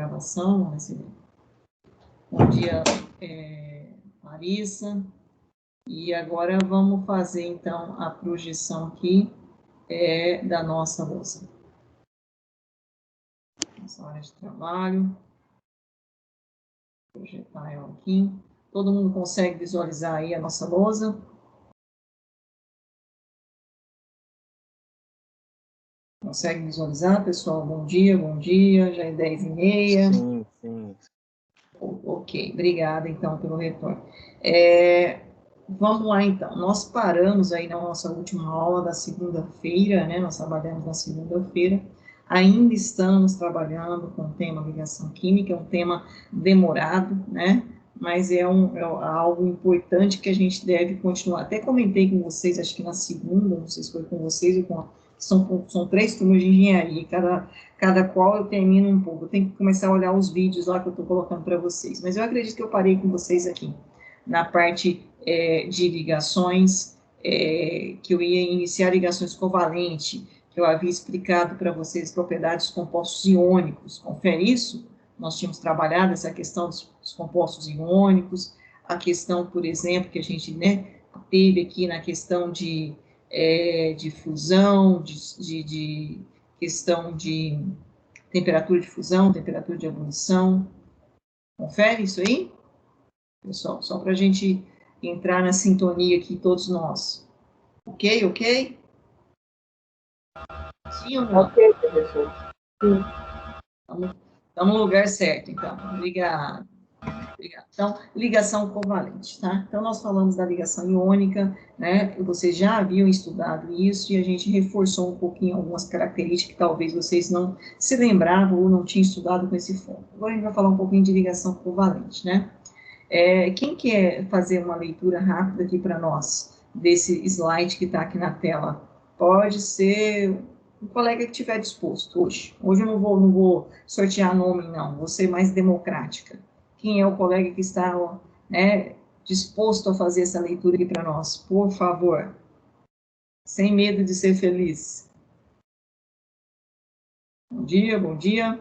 gravação. Bom dia, Larissa. E agora vamos fazer, então, a projeção aqui da nossa lousa. Nossa área de trabalho. Projetar ela aqui. Todo mundo consegue visualizar aí a nossa lousa? Consegue visualizar, pessoal? Bom dia, já é 10h30. Sim, sim. Ok, obrigada, então, pelo retorno. Vamos lá, então. Nós paramos aí na nossa última aula da segunda-feira, né? Nós trabalhamos na segunda-feira. Ainda estamos trabalhando com o tema ligação química, é um tema demorado, né? Mas é algo importante que a gente deve continuar. Até comentei com vocês, acho que na segunda, não sei se foi com vocês ou com são 3 turmas de engenharia, cada qual eu termino um pouco. Eu tenho que começar a olhar os vídeos lá que eu estou colocando para vocês. Mas eu acredito que eu parei com vocês aqui, na parte de ligações, que eu ia iniciar ligações covalentes, que eu havia explicado para vocês propriedades dos compostos iônicos. Confere isso? Nós tínhamos trabalhado essa questão dos compostos iônicos, a questão, por exemplo, que a gente, né, teve aqui na questão de fusão, de questão de temperatura de fusão, temperatura de ebulição. Confere isso aí? Pessoal, só para a gente entrar na sintonia aqui, todos nós. Ok, ok? Sim ou não? Ok, professor. Sim. Estamos no lugar certo, então. Obrigado. Então, ligação covalente, tá? Então, nós falamos da ligação iônica, né? Vocês já haviam estudado isso e a gente reforçou um pouquinho algumas características que talvez vocês não se lembravam ou não tinham estudado com esse foco. Agora a gente vai falar um pouquinho de ligação covalente, né? Quem quer fazer uma leitura rápida aqui para nós, desse slide que está aqui na tela? Pode ser o colega que estiver disposto hoje. Hoje eu não vou sortear nome, não. Vou ser mais democrática. Quem é o colega que está, né, disposto a fazer essa leitura aqui para nós? Por favor. Sem medo de ser feliz. Bom dia, bom dia.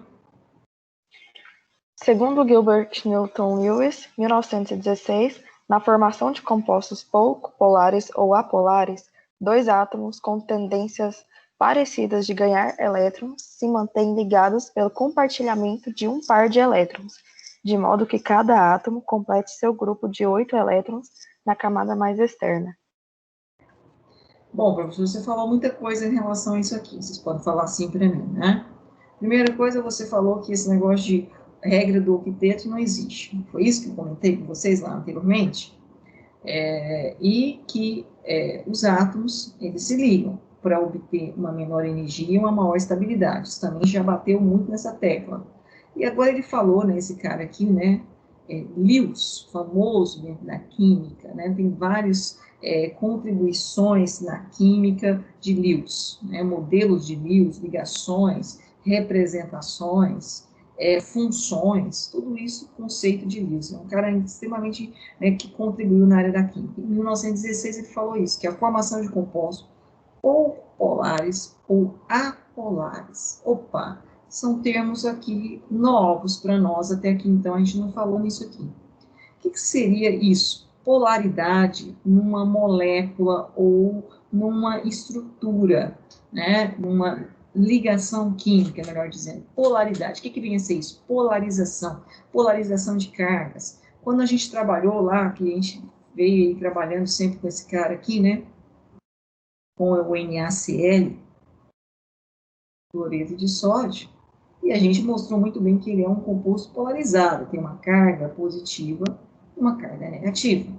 Segundo Gilbert Newton Lewis, 1916, na formação de compostos pouco polares ou apolares, 2 átomos com tendências parecidas de ganhar elétrons se mantêm ligados pelo compartilhamento de um par de elétrons, de modo que cada átomo complete seu grupo de 8 elétrons na camada mais externa. Bom, professor, você falou muita coisa em relação a isso aqui. Vocês podem falar assim para mim, né? Primeira coisa, você falou que esse negócio de regra do octeto não existe. Foi isso que eu comentei com vocês lá anteriormente? E que os átomos, eles se ligam para obter uma menor energia e uma maior estabilidade. Isso também já bateu muito nessa tecla. E agora ele falou, né, esse cara aqui, né, Lewis, famoso dentro da química, né, tem várias contribuições na química de Lewis, né, modelos de Lewis, ligações, representações, funções, tudo isso conceito de Lewis. É um cara extremamente, né, que contribuiu na área da química. Em 1916 ele falou isso, que a formação de compostos ou polares ou apolares. Opa, são termos aqui novos para nós, até aqui então a gente não falou nisso aqui. O que seria isso? Polaridade numa molécula ou numa estrutura, né? Numa ligação química, melhor dizendo. Polaridade. O que vem a ser isso? Polarização. Polarização de cargas. Quando a gente trabalhou lá, que a gente veio aí trabalhando sempre com esse cara aqui, né? Com o NaCl, cloreto de sódio, e a gente mostrou muito bem que ele é um composto polarizado, tem uma carga positiva e uma carga negativa.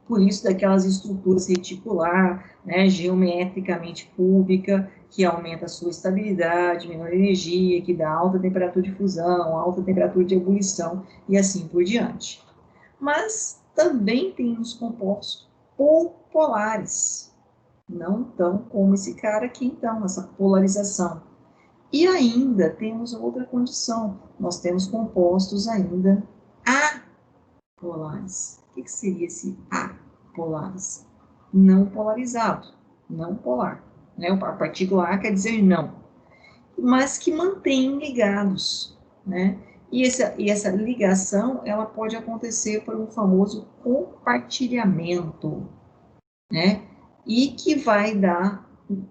Por isso, daquelas estruturas reticular, né, geometricamente cúbica, que aumenta a sua estabilidade, menor energia, que dá alta temperatura de fusão, alta temperatura de ebulição, e assim por diante. Mas também tem os compostos polares, não tão como esse cara aqui, então, essa polarização. E ainda temos outra condição, nós temos compostos ainda apolares. O que seria esse apolares? Não polarizado, não polar. Né? A partícula A quer dizer não, mas que mantêm ligados. Né? E essa ligação, ela pode acontecer por um famoso compartilhamento, né? E que vai dar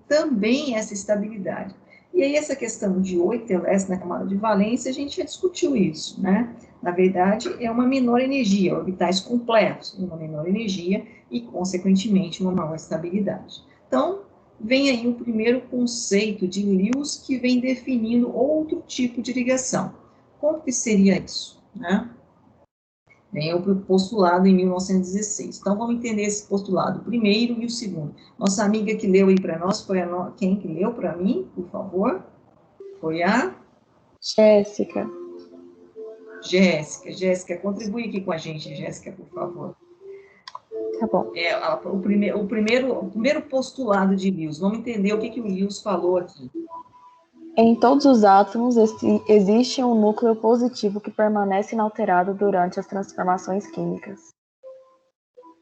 também essa estabilidade. E aí, essa questão de 8 elétrons na camada de valência, a gente já discutiu isso, né? Na verdade, é uma menor energia, orbitais completos, uma menor energia e, consequentemente, uma maior estabilidade. Então, vem aí o primeiro conceito de Lewis que vem definindo outro tipo de ligação. Como que seria isso, né? Vem o postulado em 1916. Então, vamos entender esse postulado, o primeiro e o segundo. Nossa amiga que leu aí para nós, foi quem que leu para mim, por favor? Foi a Jéssica. Jéssica. Jéssica, contribui aqui com a gente, Jéssica, por favor. Tá bom. O primeiro postulado de Lewis. Vamos entender o que o Lewis falou aqui. Em todos os átomos existe um núcleo positivo que permanece inalterado durante as transformações químicas.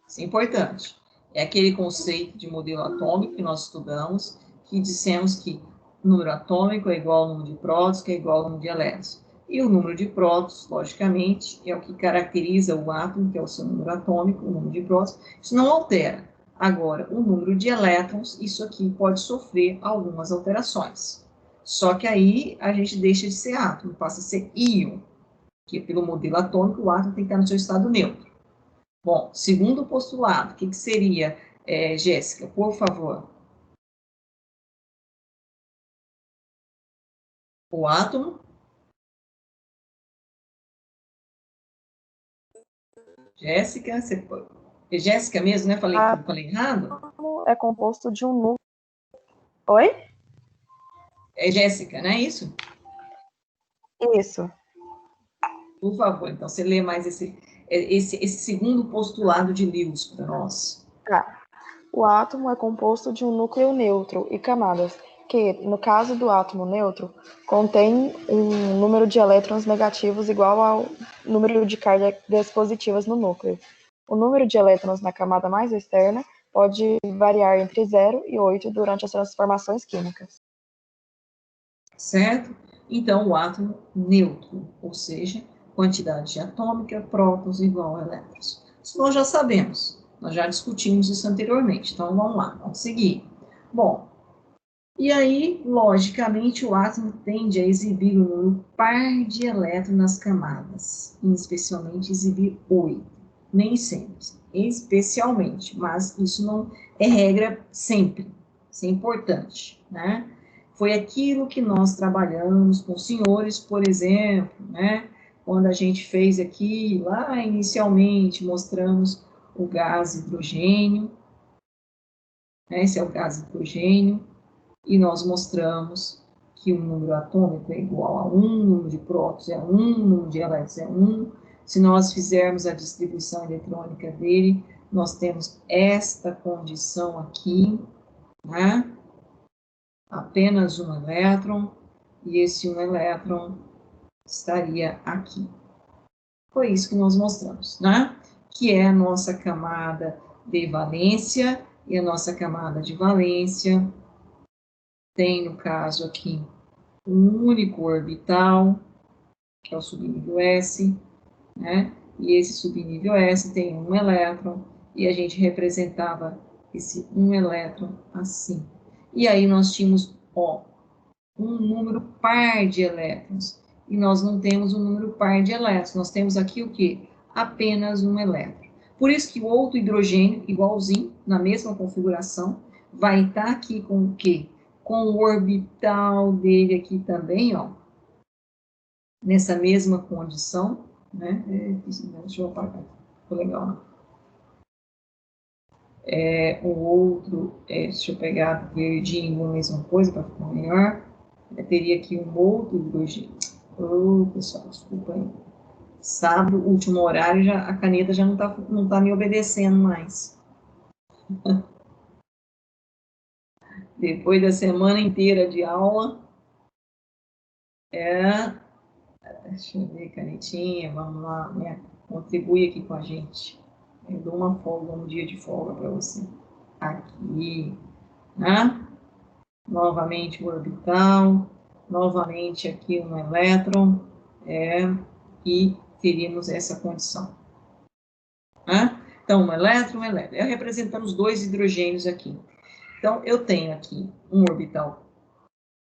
Isso é importante. É aquele conceito de modelo atômico que nós estudamos, que dissemos que o número atômico é igual ao número de prótons, que é igual ao número de elétrons. E o número de prótons, logicamente, é o que caracteriza o átomo, que é o seu número atômico, o número de prótons. Isso não altera. Agora, o número de elétrons, isso aqui pode sofrer algumas alterações. Só que aí a gente deixa de ser átomo, passa a ser íon, que pelo modelo atômico o átomo tem que estar no seu estado neutro. Bom, segundo postulado, o que seria, Jéssica, por favor? O átomo. Jéssica, é Jéssica mesmo, né? Falei errado? O átomo é composto de um núcleo. Oi? É Jéssica, não é isso? Isso. Por favor, então, você lê mais esse segundo postulado de Lewis para nós. Tá. O átomo é composto de um núcleo neutro e camadas, que, no caso do átomo neutro, contém um número de elétrons negativos igual ao número de cargas positivas no núcleo. O número de elétrons na camada mais externa pode variar entre 0 e 8 durante as transformações químicas. Certo? Então, o átomo neutro, ou seja, quantidade atômica, prótons igual a elétrons. Isso nós já sabemos, nós já discutimos isso anteriormente, então vamos lá, vamos seguir. Bom, e aí, logicamente, o átomo tende a exibir o número par de elétrons nas camadas, e especialmente exibir 8, nem sempre, especialmente, mas isso não é regra sempre, isso é importante, né? Foi aquilo que nós trabalhamos com os senhores, por exemplo, né? Quando a gente fez aqui, lá inicialmente, mostramos o gás hidrogênio, né? Esse é o gás hidrogênio, e nós mostramos que o número atômico é igual a 1, o número de prótons é 1, o número de elétrons é 1. Se nós fizermos a distribuição eletrônica dele, nós temos esta condição aqui, né? Apenas um elétron, e esse um elétron estaria aqui. Foi isso que nós mostramos, né? Que é a nossa camada de valência, e a nossa camada de valência tem, no caso aqui, um único orbital, que é o subnível S, né? E esse subnível S tem um elétron, e a gente representava esse um elétron assim. E aí nós tínhamos, ó, um número par de elétrons. E nós não temos um número par de elétrons, nós temos aqui o quê? Apenas um elétron. Por isso que o outro hidrogênio, igualzinho, na mesma configuração, vai estar aqui com o quê? Com o orbital dele aqui também, ó, nessa mesma condição, né? Deixa eu apagar, ficou legal, né? O outro, deixa eu pegar verdinho, a mesma coisa, para ficar melhor. Eu teria aqui um outro hidrogênio. Pessoal, desculpa aí. Sábado, último horário, a caneta já não tá me obedecendo mais. Depois da semana inteira de aula, deixa eu ver, canetinha, vamos lá, contribui aqui com a gente. Eu dou uma folga, um dia de folga para você. Aqui, né? Novamente o orbital, novamente aqui um elétron, e teríamos essa condição. Né? Então, um elétron, eu representando os dois hidrogênios aqui. Então, eu tenho aqui um orbital,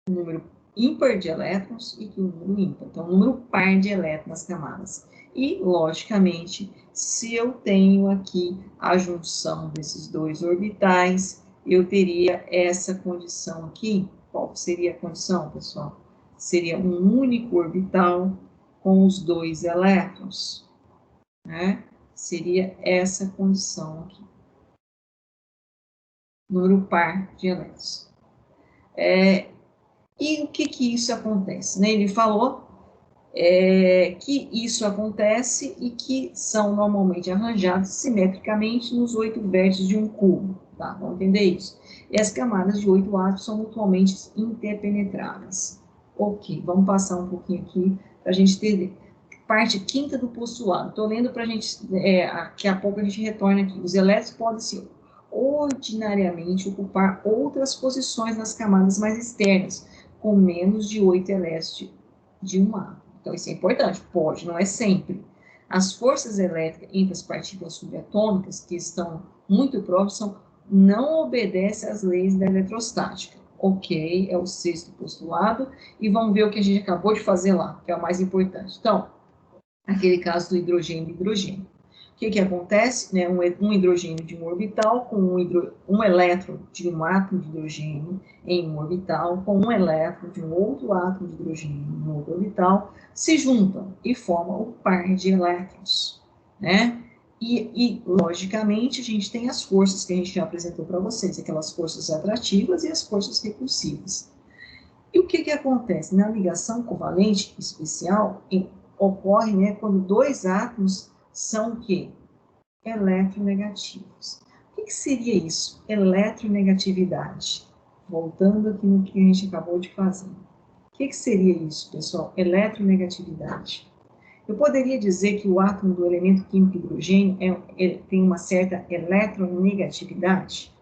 um número ímpar de elétrons e um número ímpar. Então, um número par de elétrons nas camadas. E, logicamente, se eu tenho aqui a junção desses dois orbitais, eu teria essa condição aqui. Qual seria a condição, pessoal? Seria um único orbital com os dois elétrons, né? Seria essa condição aqui. Número par de elétrons. E o que isso acontece? Né? Ele falou que isso acontece e que são normalmente arranjados simetricamente nos 8 vértices de um cubo. Tá? Vamos entender isso? E as camadas de 8 átomos são mutuamente interpenetráveis. Ok, vamos passar um pouquinho aqui para a gente entender. Parte quinta do postulado. Estou lendo para a gente, daqui a pouco a gente retorna aqui. Os elétrons podem se ordinariamente ocupar outras posições nas camadas mais externas, com menos de 8 elétrons de um átomo. Então, isso é importante. Pode, não é sempre. As forças elétricas entre as partículas subatômicas, que estão muito próximas, não obedecem às leis da eletrostática. Ok, é o sexto postulado. E vamos ver o que a gente acabou de fazer lá, que é o mais importante. Então, aquele caso do hidrogênio e hidrogênio. O que acontece? Né? Um hidrogênio de um orbital com um elétron de um átomo de hidrogênio em um orbital com um elétron de um outro átomo de hidrogênio em um outro orbital se juntam e formam o par de elétrons, né? Logicamente, a gente tem as forças que a gente já apresentou para vocês, aquelas forças atrativas e as forças repulsivas. E o que acontece? Na ligação covalente especial, ocorre, né, quando dois átomos são o quê? Eletronegativos. O que seria isso? Eletronegatividade. Voltando aqui no que a gente acabou de fazer. O que seria isso, pessoal? Eletronegatividade. Eu poderia dizer que o átomo do elemento químico hidrogênio tem uma certa eletronegatividade?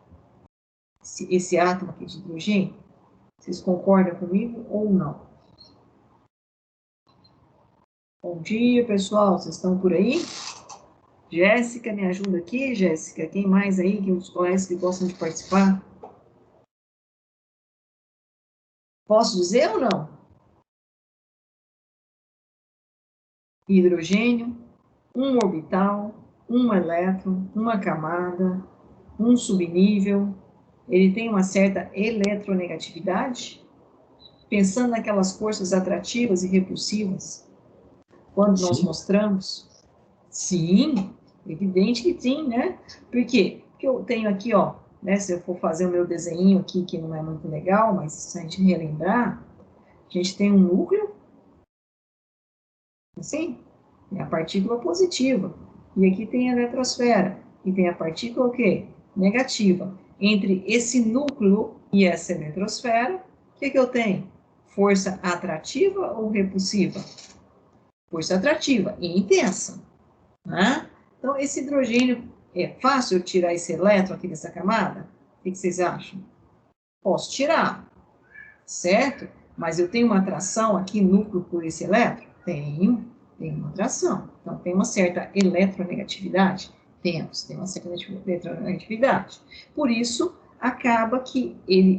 Esse átomo aqui de hidrogênio? Vocês concordam comigo ou não? Bom dia, pessoal. Vocês estão por aí? Jéssica, me ajuda aqui, Jéssica. Quem mais aí que os colegas que gostam de participar? Posso dizer ou não? Hidrogênio, um orbital, um elétron, uma camada, um subnível. Ele tem uma certa eletronegatividade? Pensando naquelas forças atrativas e repulsivas, quando nós mostramos? Sim, evidente que sim, né? Por quê? Porque eu tenho aqui, ó, né, se eu for fazer o meu desenho aqui, que não é muito legal, mas se a gente relembrar, a gente tem um núcleo, assim, tem a partícula positiva, e aqui tem a eletrosfera, e tem a partícula o quê? Negativa. Entre esse núcleo e essa eletrosfera, o que eu tenho? Força atrativa ou repulsiva? Força atrativa e intensa, né? Então, esse hidrogênio, é fácil eu tirar esse elétron aqui dessa camada? O que vocês acham? Posso tirar, certo? Mas eu tenho uma atração aqui, núcleo por esse elétron? Tenho uma atração. Então, tem uma certa eletronegatividade? Tem uma certa eletronegatividade. Por isso, acaba que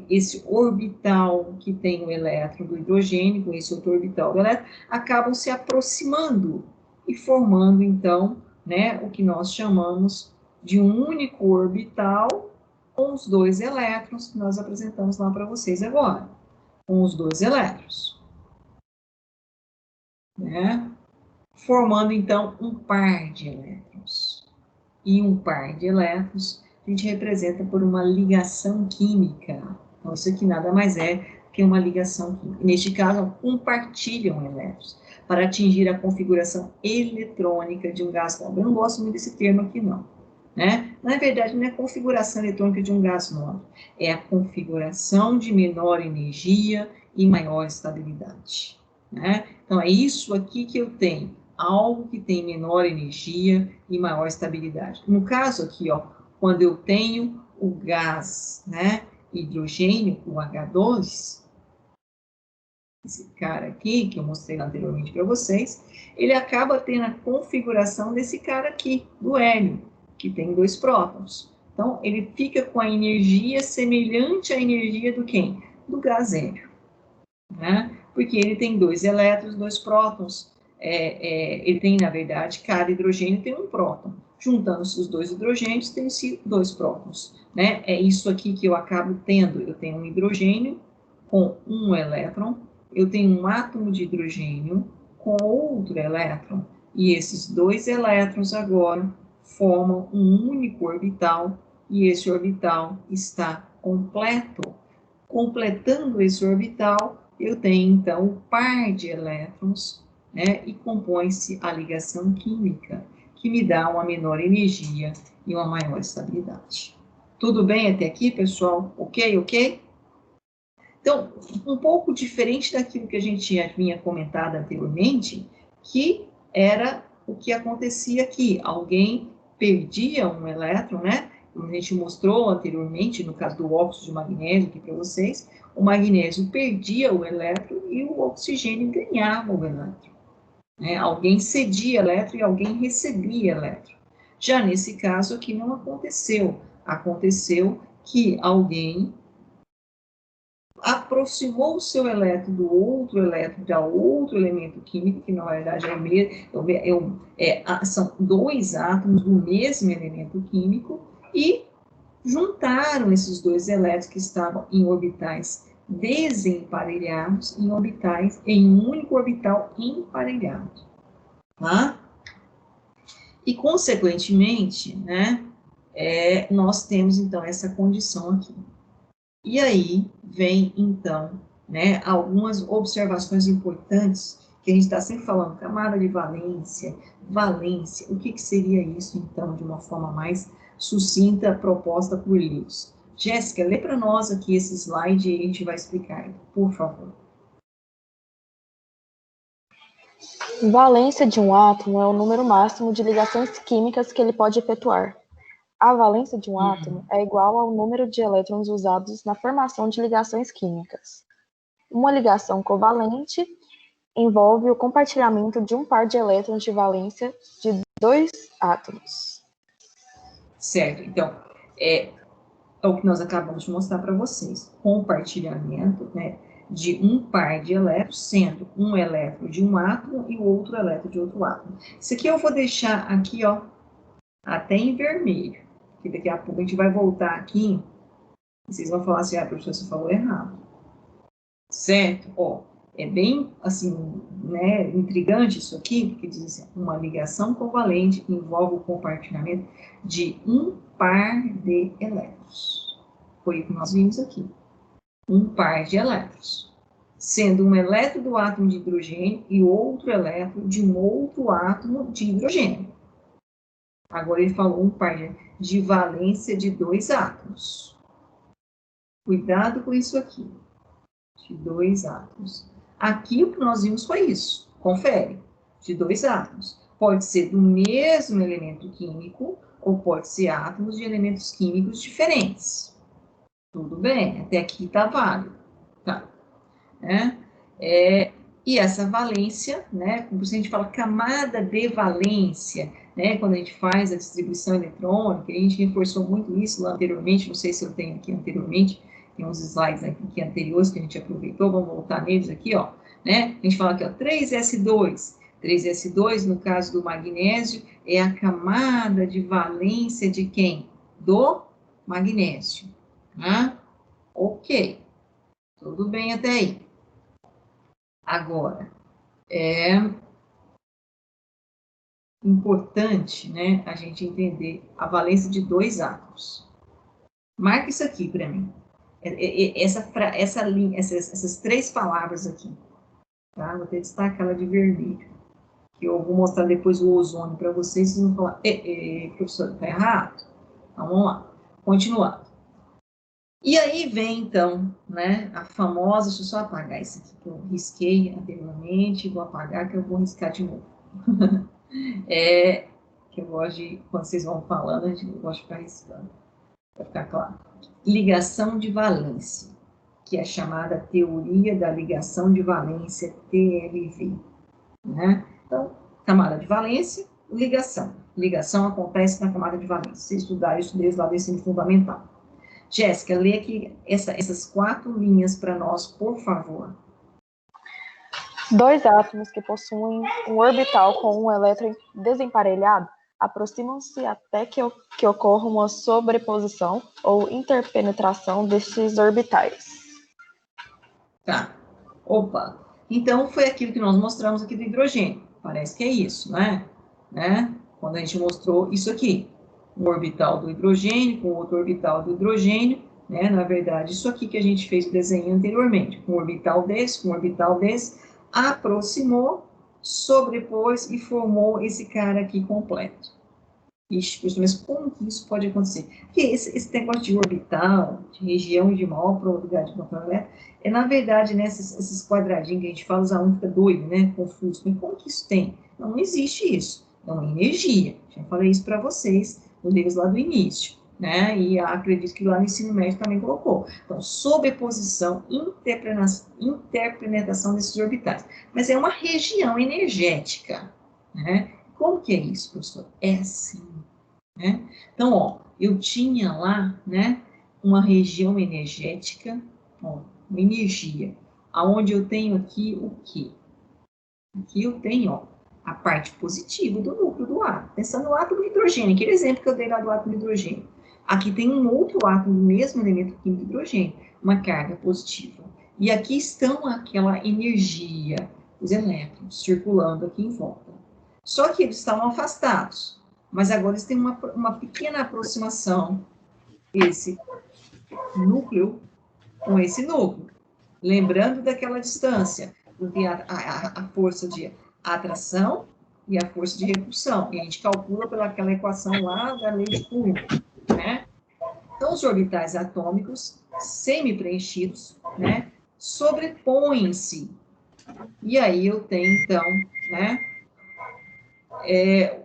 esse orbital que tem o elétron do hidrogênio, com esse outro orbital do elétron, acabam se aproximando e formando, então, né, o que nós chamamos de um único orbital com os dois elétrons que nós apresentamos lá para vocês agora, com os dois elétrons, né? Formando, então, um par de elétrons. E um par de elétrons a gente representa por uma ligação química. Então, isso aqui nada mais é que uma ligação química. Neste caso, compartilham elétrons para atingir a configuração eletrônica de um gás nobre. Eu não gosto muito desse termo aqui, não. Né? Na verdade, não é configuração eletrônica de um gás nobre, é a configuração de menor energia e maior estabilidade. Né? Então, é isso aqui que eu tenho, algo que tem menor energia e maior estabilidade. No caso aqui, ó, quando eu tenho o gás, né, hidrogênio, o H2, esse cara aqui, que eu mostrei anteriormente para vocês, ele acaba tendo a configuração desse cara aqui, do hélio, que tem 2 prótons. Então, ele fica com a energia semelhante à energia do quem? Do gás hélio, né? Porque ele tem 2 elétrons, 2 prótons. Ele tem, na verdade, cada hidrogênio tem um próton. Juntando-se os 2 hidrogênios, tem-se 2 prótons, né? É isso aqui que eu acabo tendo. Eu tenho um hidrogênio com um elétron, eu tenho um átomo de hidrogênio com outro elétron, e esses 2 elétrons agora formam um único orbital, e esse orbital está completo. Completando esse orbital, eu tenho, então, o par de elétrons, né, e compõe-se a ligação química, que me dá uma menor energia e uma maior estabilidade. Tudo bem até aqui, pessoal? Ok, ok? Então, um pouco diferente daquilo que a gente vinha comentado anteriormente, que era o que acontecia aqui. Alguém perdia um elétron, né? Como a gente mostrou anteriormente, no caso do óxido de magnésio aqui para vocês, o magnésio perdia o elétron e o oxigênio ganhava o elétron, né? Alguém cedia elétron e alguém recebia elétron. Já nesse caso aqui não aconteceu. Aconteceu que alguém aproximou o seu elétron do outro elétron para outro elemento químico, que na verdade são 2 átomos do mesmo elemento químico, e juntaram esses 2 elétrons que estavam em orbitais desemparelhados em um único orbital emparelhado, tá? E, consequentemente, né, nós temos, então, essa condição aqui. E aí vem, então, né, algumas observações importantes, que a gente está sempre falando, camada de valência, o que seria isso, então, de uma forma mais sucinta, proposta por Lewis. Jéssica, lê para nós aqui esse slide e a gente vai explicar, por favor. Valência de um átomo é o número máximo de ligações químicas que ele pode efetuar. A valência de um átomo é igual ao número de elétrons usados na formação de ligações químicas. Uma ligação covalente envolve o compartilhamento de um par de elétrons de valência de 2 átomos. Certo, então, é o que nós acabamos de mostrar para vocês. Compartilhamento, né, de um par de elétrons, sendo um elétron de um átomo e o outro elétron de outro átomo. Isso aqui eu vou deixar aqui, ó, até em vermelho, que daqui a pouco a gente vai voltar aqui e vocês vão falar assim, professor, você falou errado. Certo? Ó, é bem, assim, né, intrigante isso aqui, porque diz assim, uma ligação covalente envolve o compartilhamento de um par de elétrons. Foi o que nós vimos aqui. Um par de elétrons. Sendo um elétron do átomo de hidrogênio e outro elétron de um outro átomo de hidrogênio. Agora ele falou um par de valência de 2 átomos. Cuidado com isso aqui. De 2 átomos. Aqui o que nós vimos foi isso. Confere. De 2 átomos. Pode ser do mesmo elemento químico ou pode ser átomos de elementos químicos diferentes. Tudo bem, até aqui está válido. Tá. Né? E essa valência, né, como a gente fala camada de valência, né, quando a gente faz a distribuição eletrônica, a gente reforçou muito isso lá anteriormente, não sei se eu tenho aqui anteriormente, tem uns slides aqui anteriores que a gente aproveitou, vamos voltar neles aqui, ó, né, a gente fala aqui, ó, 3s2, 3s2, no caso do magnésio, é a camada de valência de quem? Do magnésio, tá? Ok, tudo bem até aí. Agora, é importante, né, a gente entender a valência de 2 átomos. Marca isso aqui para mim. Essas 3 palavras aqui. Tá? Vou até destacar ela de vermelho. Que eu vou mostrar depois o ozônio para vocês. Vocês vão falar, professor, está errado? Então, vamos lá. Continuando. E aí vem, então, né, a famosa... Deixa eu só apagar isso aqui que eu risquei anteriormente. Vou apagar que eu vou riscar de novo. Que eu gosto de, quando vocês vão falando, eu gosto de ficar riscando, para ficar claro. Ligação de valência. O que é a chamada teoria da ligação de valência, TLV. Né? Então, camada de valência, ligação. Ligação acontece na camada de valência. Se estudar isso desde lá do ensino fundamental. Jéssica, lê aqui essas 4 linhas para nós, por favor. Dois átomos que possuem um orbital com um elétron desemparelhado aproximam-se até que ocorra uma sobreposição ou interpenetração destes orbitais. Tá. Opa. Então, foi aquilo que nós mostramos aqui do hidrogênio. Parece que é isso, né? Quando a gente mostrou isso aqui. Um orbital do hidrogênio com outro orbital do hidrogênio, né? Na verdade, isso aqui que a gente fez o desenho anteriormente. Com um orbital desse, com um orbital desse, aproximou, sobrepôs e formou esse cara aqui completo. Ixi, mas como que isso pode acontecer? Porque esse negócio de orbital, de região de maior probabilidade de encontrar na verdade, né, esses quadradinhos que a gente fala, os alunos ficam doidos, né, confusos. Mas como que isso tem? Não existe isso. É uma energia. Já falei isso para vocês no livro lá do início, né? E acredito que lá no ensino médio também colocou. Então, sobreposição, interpenetração desses orbitais. Mas é uma região energética, né? Como que é isso, professor? É assim, né? Então, ó, eu tinha lá, né, uma região energética, ó, uma energia, aonde eu tenho aqui o quê? Aqui eu tenho, ó, a parte positiva do núcleo do átomo. Pensando no átomo de hidrogênio, aquele exemplo que eu dei lá do átomo de hidrogênio. Aqui tem um outro átomo do mesmo elemento químico de hidrogênio, uma carga positiva. E aqui estão aquela energia, os elétrons, circulando aqui em volta. Só que eles estavam afastados, mas agora eles têm uma pequena aproximação, esse núcleo com esse núcleo. Lembrando daquela distância, tem a força de atração e a força de repulsão. E a gente calcula pelaquela equação lá da lei de Coulomb, né? Então, os orbitais atômicos semi-preenchidos, né, sobrepõem-se. E aí eu tenho, então, né,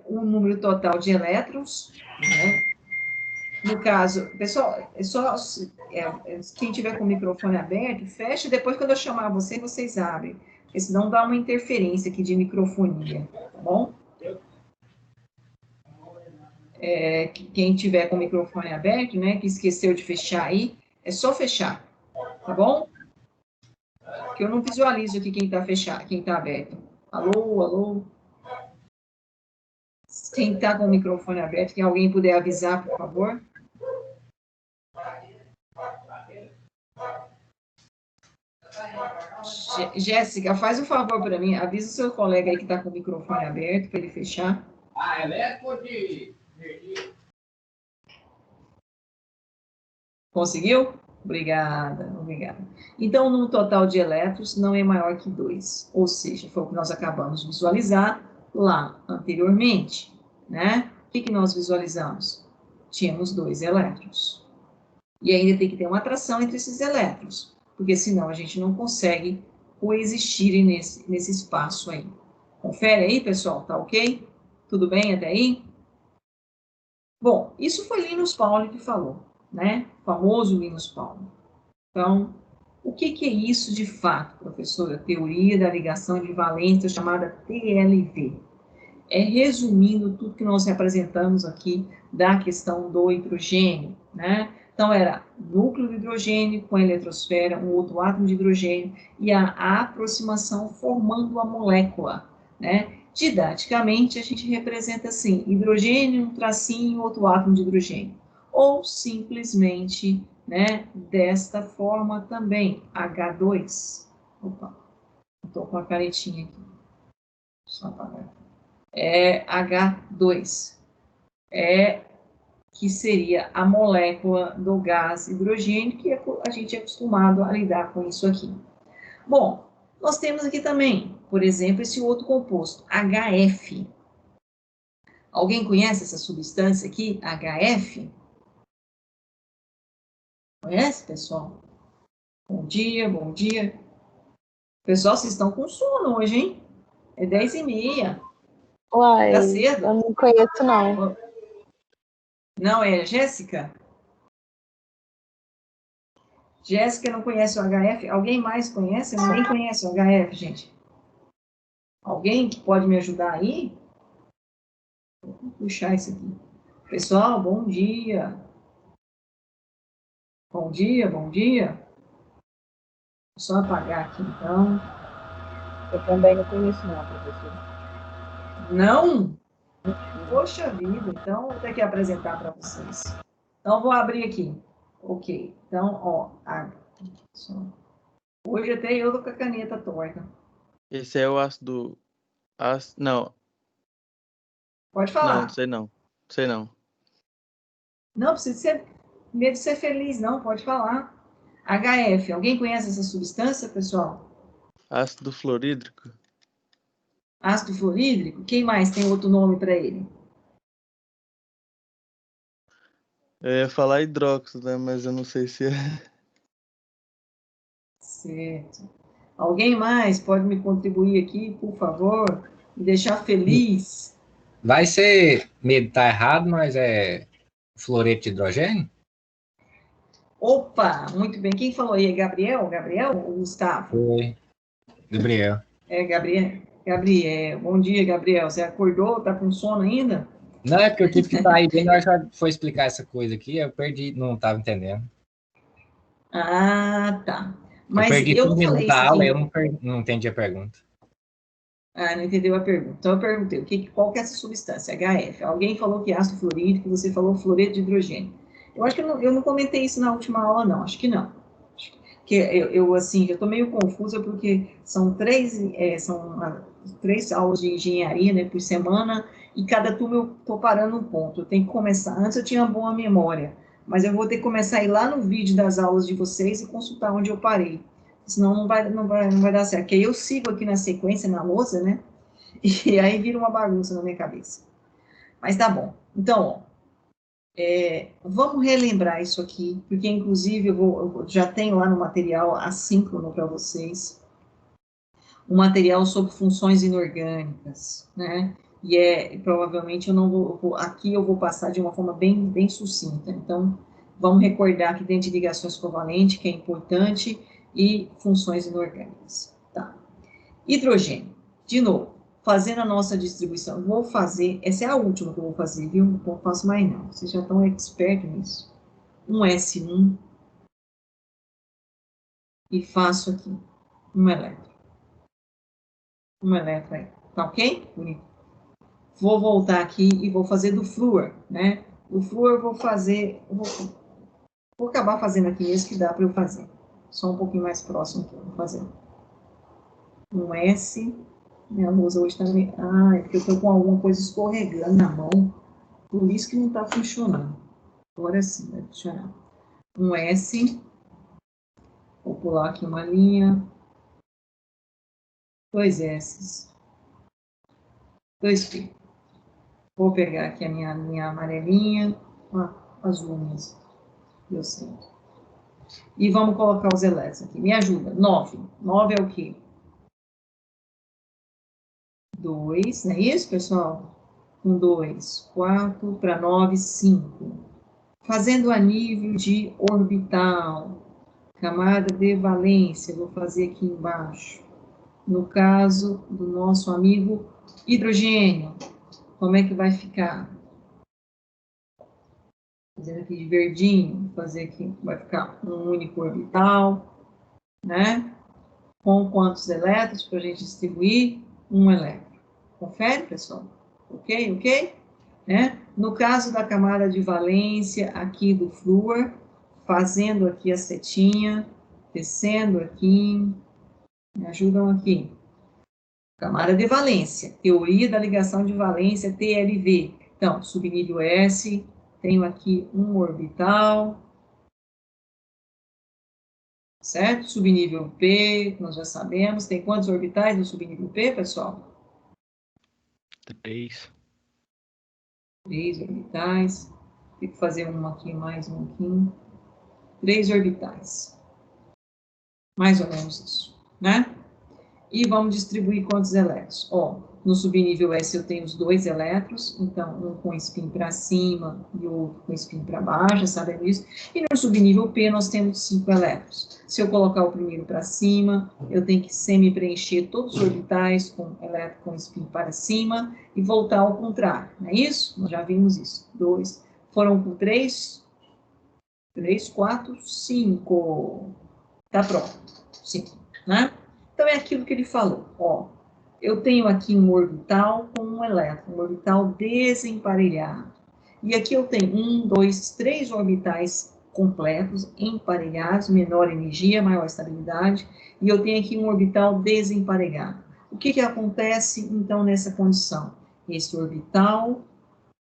o número total de elétrons, né? No caso, pessoal, quem tiver com o microfone aberto, fecha, depois quando eu chamar vocês abrem, porque senão dá uma interferência aqui de microfonia, tá bom? Quem tiver com o microfone aberto, né, que esqueceu de fechar aí, é só fechar, tá bom? Que eu não visualizo aqui quem tá fechado, quem tá aberto. Alô, alô? Quem tá com o microfone aberto, que alguém puder avisar, por favor. Jéssica, faz um favor para mim, avisa o seu colega aí que está com o microfone aberto para ele fechar. Elétrico de... Conseguiu? Obrigada, obrigada. Então, o número total de elétrons não é maior que 2, ou seja, foi o que nós acabamos de visualizar lá anteriormente, né? O que nós visualizamos? Tínhamos 2 elétrons. E ainda tem que ter uma atração entre esses elétrons, porque senão a gente não consegue coexistirem nesse espaço aí. Confere aí, pessoal, tá ok? Tudo bem até aí? Bom, isso foi Linus Pauling que falou, né? O famoso Linus Pauling. Então, o que é isso de fato, professora? Teoria da ligação de valência, chamada TLV. Resumindo tudo que nós representamos aqui da questão do hidrogênio, né? Então, era núcleo de hidrogênio com a eletrosfera, um outro átomo de hidrogênio e a aproximação formando a molécula, né? Didaticamente, a gente representa assim, hidrogênio, um tracinho, outro átomo de hidrogênio. Ou simplesmente, né, desta forma também, H2. Opa, estou com a canetinha aqui. Só apagar. H2, que seria a molécula do gás hidrogênio, que a gente é acostumado a lidar com isso aqui. Bom, nós temos aqui também, por exemplo, esse outro composto, HF. Alguém conhece essa substância aqui, HF? Conhece, pessoal? Bom dia, bom dia. Pessoal, vocês estão com sono hoje, hein? É 10h30. Uai, Tá cedo? eu não conheço, não. Não é, Jéssica? Jéssica não conhece o HF. Alguém mais conhece? Ninguém conhece o HF, gente. Alguém que pode me ajudar aí? Vou puxar isso aqui. Pessoal, bom dia. Bom dia, bom dia. Vou só apagar aqui, então. Eu também não conheço, não, professor. Não? Poxa vida, então vou ter que apresentar para vocês. Então, vou abrir aqui. Ok. Então, ó. Hoje até eu tô com a caneta torta. Esse é o ácido... Não, Pode não, falar. sei não. Sei não. Não precisa ser medo de ser feliz, não. Pode falar. HF. Alguém conhece essa substância, pessoal? Ácido fluorídrico? Ácido fluorídrico? Quem mais tem outro nome para ele? Eu ia falar hidróxido, né? Mas eu não sei se é. Certo. Alguém mais pode me contribuir aqui, por favor? Me deixar feliz? Vai ser, medo tá errado, mas é fluoreto de hidrogênio? Opa, muito bem. Quem falou aí? É Gabriel? Gabriel ou Gustavo? Foi. Gabriel. É, Gabriel. Gabriel. Bom dia, Gabriel. Você acordou? Tá com sono ainda? Não, é porque eu tive que sair bem na hora que foi explicar essa coisa aqui, eu perdi, não estava entendendo. Ah, tá. Eu Mas perdi eu 5 não minutos falei isso da aula e aqui. eu não entendi a pergunta. Ah, não entendeu a pergunta. Então eu perguntei, qual que é essa substância? HF. Alguém falou que é ácido fluorídrico, você falou fluoreto de hidrogênio. Eu acho que eu não comentei isso na última aula, não. Acho que não. Que assim, eu estou meio confusa porque são três aulas de engenharia, né, por semana, e cada turma eu estou parando um ponto. Eu tenho que começar. Antes eu tinha boa memória, mas eu vou ter que começar a ir lá no vídeo das aulas de vocês e consultar onde eu parei. Senão não vai dar certo. Porque aí eu sigo aqui na sequência, na lousa, né? E aí vira uma bagunça na minha cabeça. Mas tá bom. Então, ó, vamos relembrar isso aqui, porque inclusive eu já tenho lá no material assíncrono para vocês, um material sobre funções inorgânicas, né? E provavelmente eu não aqui eu vou passar de uma forma bem sucinta. Então, vamos recordar que tem de ligações covalentes, que é importante, e funções inorgânicas. Tá. Hidrogênio. De novo, fazendo a nossa distribuição. Vou fazer, essa é a última que eu vou fazer, viu? Não faço mais não. Vocês já estão expertos nisso. Um S1 e faço aqui um elétron. Um elétron aí. Tá ok? Bonito. Vou voltar aqui e vou fazer do flúor, né? O flúor eu vou fazer, vou acabar fazendo aqui mesmo que dá para eu fazer. Só um pouquinho mais próximo que eu vou fazer. Um S. Minha lousa hoje está meio... Ah, é porque eu estou com alguma coisa escorregando na mão. Por isso que não está funcionando. Agora sim vai funcionar. Um S. Vou pular aqui uma linha. Dois S. Dois P. Vou pegar aqui a minha amarelinha. Azul mesmo. Deu certo. E vamos colocar os elétrons aqui. Me ajuda. 9. 9 é o quê? 2, não é isso, pessoal? Com 2, 4 para 9, 5. Fazendo a nível de orbital. Camada de valência, vou fazer aqui embaixo. No caso do nosso amigo hidrogênio, como é que vai ficar? Fazendo aqui de verdinho, vou fazer aqui, vai ficar um único orbital, né? Com quantos elétrons para a gente distribuir? Um elétron. Confere, pessoal? Ok, ok? Né? No caso da camada de valência aqui do flúor, fazendo aqui a setinha, descendo aqui, me ajudam aqui. Camada de valência, teoria da ligação de valência, TLV. Então, subnível S, tenho aqui um orbital, certo? Subnível P, nós já sabemos, tem quantos orbitais no subnível P, pessoal? 3. 3 orbitais. Tem que fazer um aqui, mais um aqui. 3 orbitais. Mais ou menos isso, né? E vamos distribuir quantos elétrons? Ó, no subnível S eu tenho os 2 elétrons, então um com spin para cima e o outro com spin para baixo, sabem disso? E no subnível P nós temos 5 elétrons. Se eu colocar o primeiro para cima, eu tenho que semi-preencher todos os orbitais com elétron com spin para cima e voltar ao contrário, não é isso? Nós já vimos isso. 2, foram com 3, 4, 5. Tá pronto. 5, né? Então, é aquilo que ele falou, ó, eu tenho aqui um orbital com um elétron, um orbital desemparelhado. E aqui eu tenho 1, 2, 3 orbitais completos, emparelhados, menor energia, maior estabilidade, e eu tenho aqui um orbital desemparelhado. O que que acontece, então, nessa condição? Esse orbital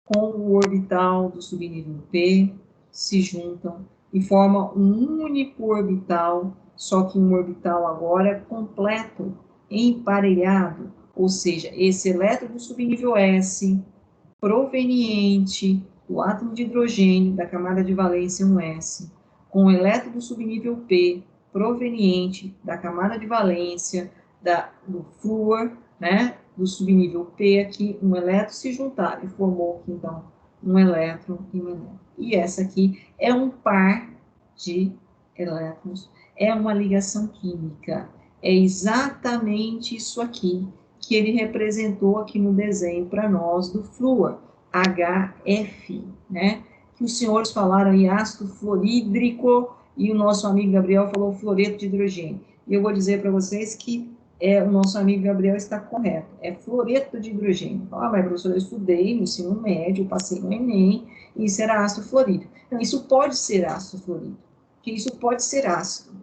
com o orbital do subnível P se juntam e formam um único orbital, só que um orbital agora completo, emparelhado, ou seja, esse elétron do subnível S, proveniente do átomo de hidrogênio da camada de valência 1s, com o elétron do subnível P, proveniente da camada de valência do flúor, né, do subnível P aqui, um elétron se juntaram e formou aqui, então, um elétron e um elétron. E essa aqui é um par de elétrons, é uma ligação química. É exatamente isso aqui que ele representou aqui no desenho para nós do flúor, HF, né? Que os senhores falaram em ácido fluorídrico e o nosso amigo Gabriel falou fluoreto de hidrogênio. E eu vou dizer para vocês que o nosso amigo Gabriel está correto, é fluoreto de hidrogênio. Ah, mas professor, eu estudei no ensino médio, passei no Enem, e isso era ácido fluorídrico. Então, isso pode ser ácido fluorídrico, que isso pode ser ácido.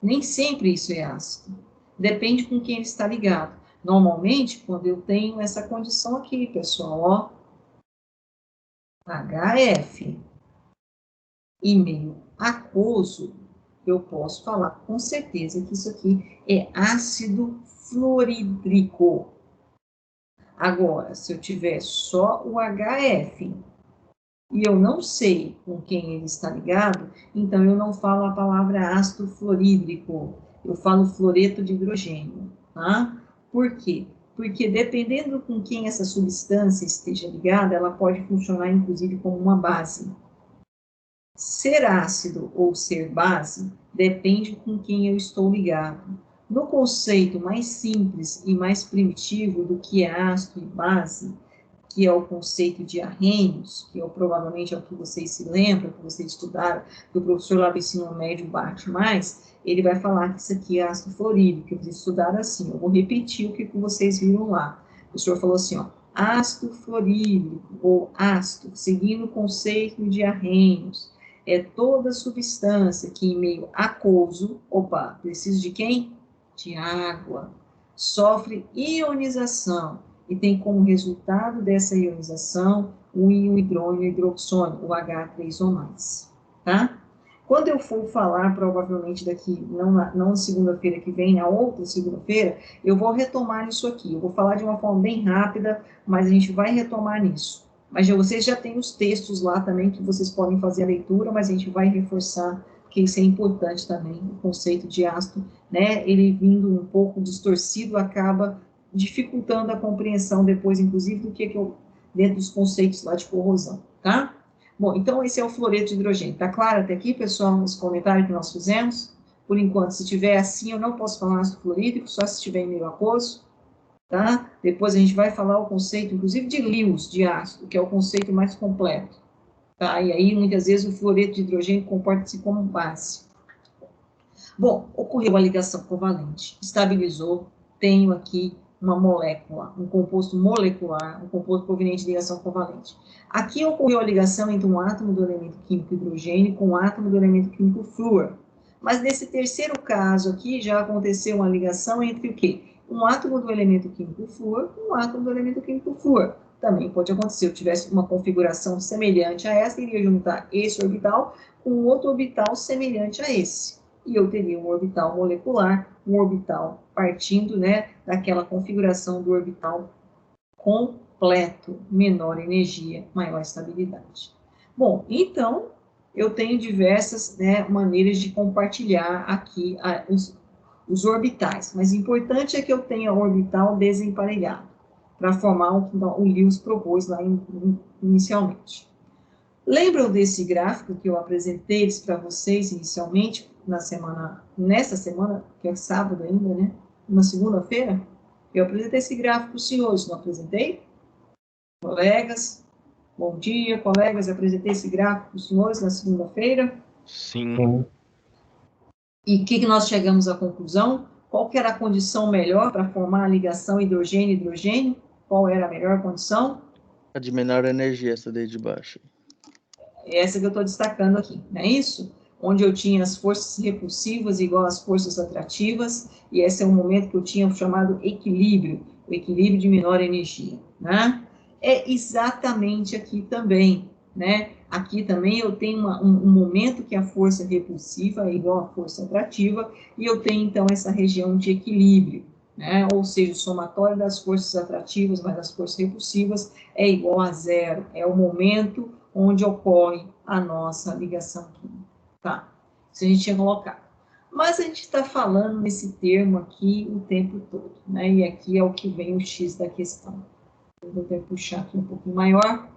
Nem sempre isso é ácido. Depende com quem ele está ligado. Normalmente, quando eu tenho essa condição aqui, pessoal, ó, HF e meio aquoso, eu posso falar com certeza que isso aqui é ácido fluorídrico. Agora, se eu tiver só o HF e eu não sei com quem ele está ligado, então eu não falo a palavra ácido fluorídrico, eu falo fluoreto de hidrogênio, tá? Por quê? Porque dependendo com quem essa substância esteja ligada, ela pode funcionar inclusive como uma base. Ser ácido ou ser base depende com quem eu estou ligado. No conceito mais simples e mais primitivo do que é ácido e base, que é o conceito de Arrhenius, que provavelmente é o que vocês se lembram, que vocês estudaram, que o professor lá do ensino médio bate mais, ele vai falar que isso aqui é ácido fluorídrico, que vocês estudaram assim. Eu vou repetir o que vocês viram lá. O professor falou assim, ó, ácido fluorídrico, ou ácido, seguindo o conceito de Arrhenius, é toda substância que em meio aquoso, opa, preciso de quem? De água, sofre ionização e tem como resultado dessa ionização o íon hidrônio hidroxônio, o H3 ou mais, tá? Quando eu for falar, provavelmente daqui, não segunda-feira que vem, na outra segunda-feira, eu vou retomar isso aqui. Eu vou falar de uma forma bem rápida, mas a gente vai retomar nisso. Mas vocês já têm os textos lá também, que vocês podem fazer a leitura, mas a gente vai reforçar, que isso é importante também, o conceito de ácido, né? Ele vindo um pouco distorcido, acaba dificultando a compreensão depois, inclusive, do que eu, dentro dos conceitos lá de corrosão, tá? Bom, então esse é o fluoreto de hidrogênio. Tá claro até aqui, pessoal, nos comentários que nós fizemos? Por enquanto, se tiver assim, eu não posso falar ácido fluorídrico, só se estiver em meio aquoso, tá? Depois a gente vai falar o conceito, inclusive, de Lewis, de ácido, que é o conceito mais completo, tá? E aí, muitas vezes, o fluoreto de hidrogênio comporta-se como base. Bom, ocorreu a ligação covalente, estabilizou, tenho aqui uma molécula, um composto molecular, um composto proveniente de ligação covalente. Aqui ocorreu a ligação entre um átomo do elemento químico hidrogênio com um átomo do elemento químico flúor. Mas nesse terceiro caso aqui, já aconteceu uma ligação entre o quê? Um átomo do elemento químico flúor com um átomo do elemento químico flúor. Também pode acontecer, se eu tivesse uma configuração semelhante a essa, iria juntar esse orbital com outro orbital semelhante a esse. E eu teria um orbital molecular, um orbital partindo, né, daquela configuração do orbital completo, menor energia, maior estabilidade. Bom, então, eu tenho diversas, né, maneiras de compartilhar aqui os os orbitais. Mas o importante é que eu tenha orbital desemparelhado, para formar o que o Lewis propôs lá inicialmente. Lembram desse gráfico que eu apresentei para vocês inicialmente, nessa semana, que é sábado ainda, né? Na segunda-feira? Eu apresentei esse gráfico para os senhores, não apresentei? Colegas, bom dia, colegas, eu apresentei esse gráfico para os senhores na segunda-feira. Sim. E o que nós chegamos à conclusão? Qual que era a condição melhor para formar a ligação hidrogênio-hidrogênio? Qual era a melhor condição? A de menor energia, essa daí de baixo. Essa que eu estou destacando aqui, não é isso? Onde eu tinha as forças repulsivas igual às forças atrativas, e esse é um momento que eu tinha o chamado equilíbrio, o equilíbrio de menor energia, né? É exatamente aqui também, né? Aqui também eu tenho um momento que a força repulsiva é igual à força atrativa, e eu tenho, então, essa região de equilíbrio, né? Ou seja, o somatório das forças atrativas mais das forças repulsivas é igual a zero, é o momento onde ocorre a nossa ligação química, tá? Isso a gente tinha colocado. Mas a gente está falando nesse termo aqui o tempo todo, né? E aqui é o que vem o X da questão. Eu vou até puxar aqui um pouquinho maior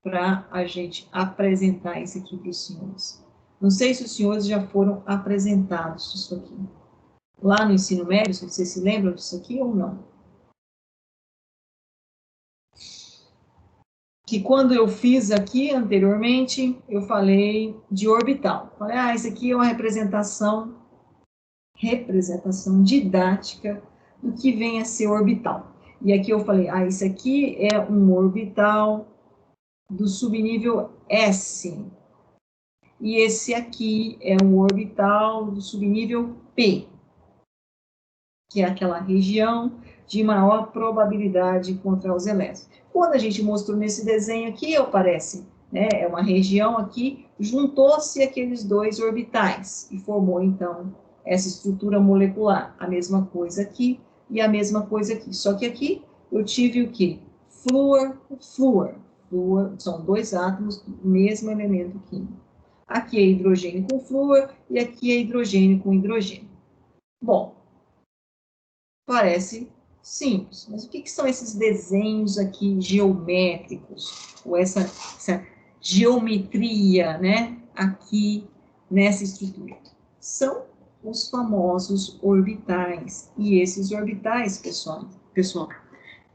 para a gente apresentar isso aqui para os senhores. Não sei se os senhores já foram apresentados isso aqui. Lá no ensino médio, se vocês se lembram disso aqui ou não. Que quando eu fiz aqui anteriormente, eu falei de orbital. Falei, isso aqui é uma representação didática do que vem a ser orbital. E aqui eu falei, isso aqui é um orbital do subnível S. E esse aqui é um orbital do subnível P, que é aquela região de maior probabilidade contra os elétrons. Quando a gente mostrou nesse desenho aqui, aparece, né, é uma região aqui, juntou-se aqueles dois orbitais e formou, então, essa estrutura molecular. A mesma coisa aqui e a mesma coisa aqui. Só que aqui eu tive o quê? Flúor, flúor. Flúor são dois átomos do mesmo elemento químico. Aqui é hidrogênio com flúor e aqui é hidrogênio com hidrogênio. Bom, parece simples, mas o que são esses desenhos aqui geométricos, ou essa geometria, né, aqui nessa estrutura? São os famosos orbitais, e esses orbitais, pessoal,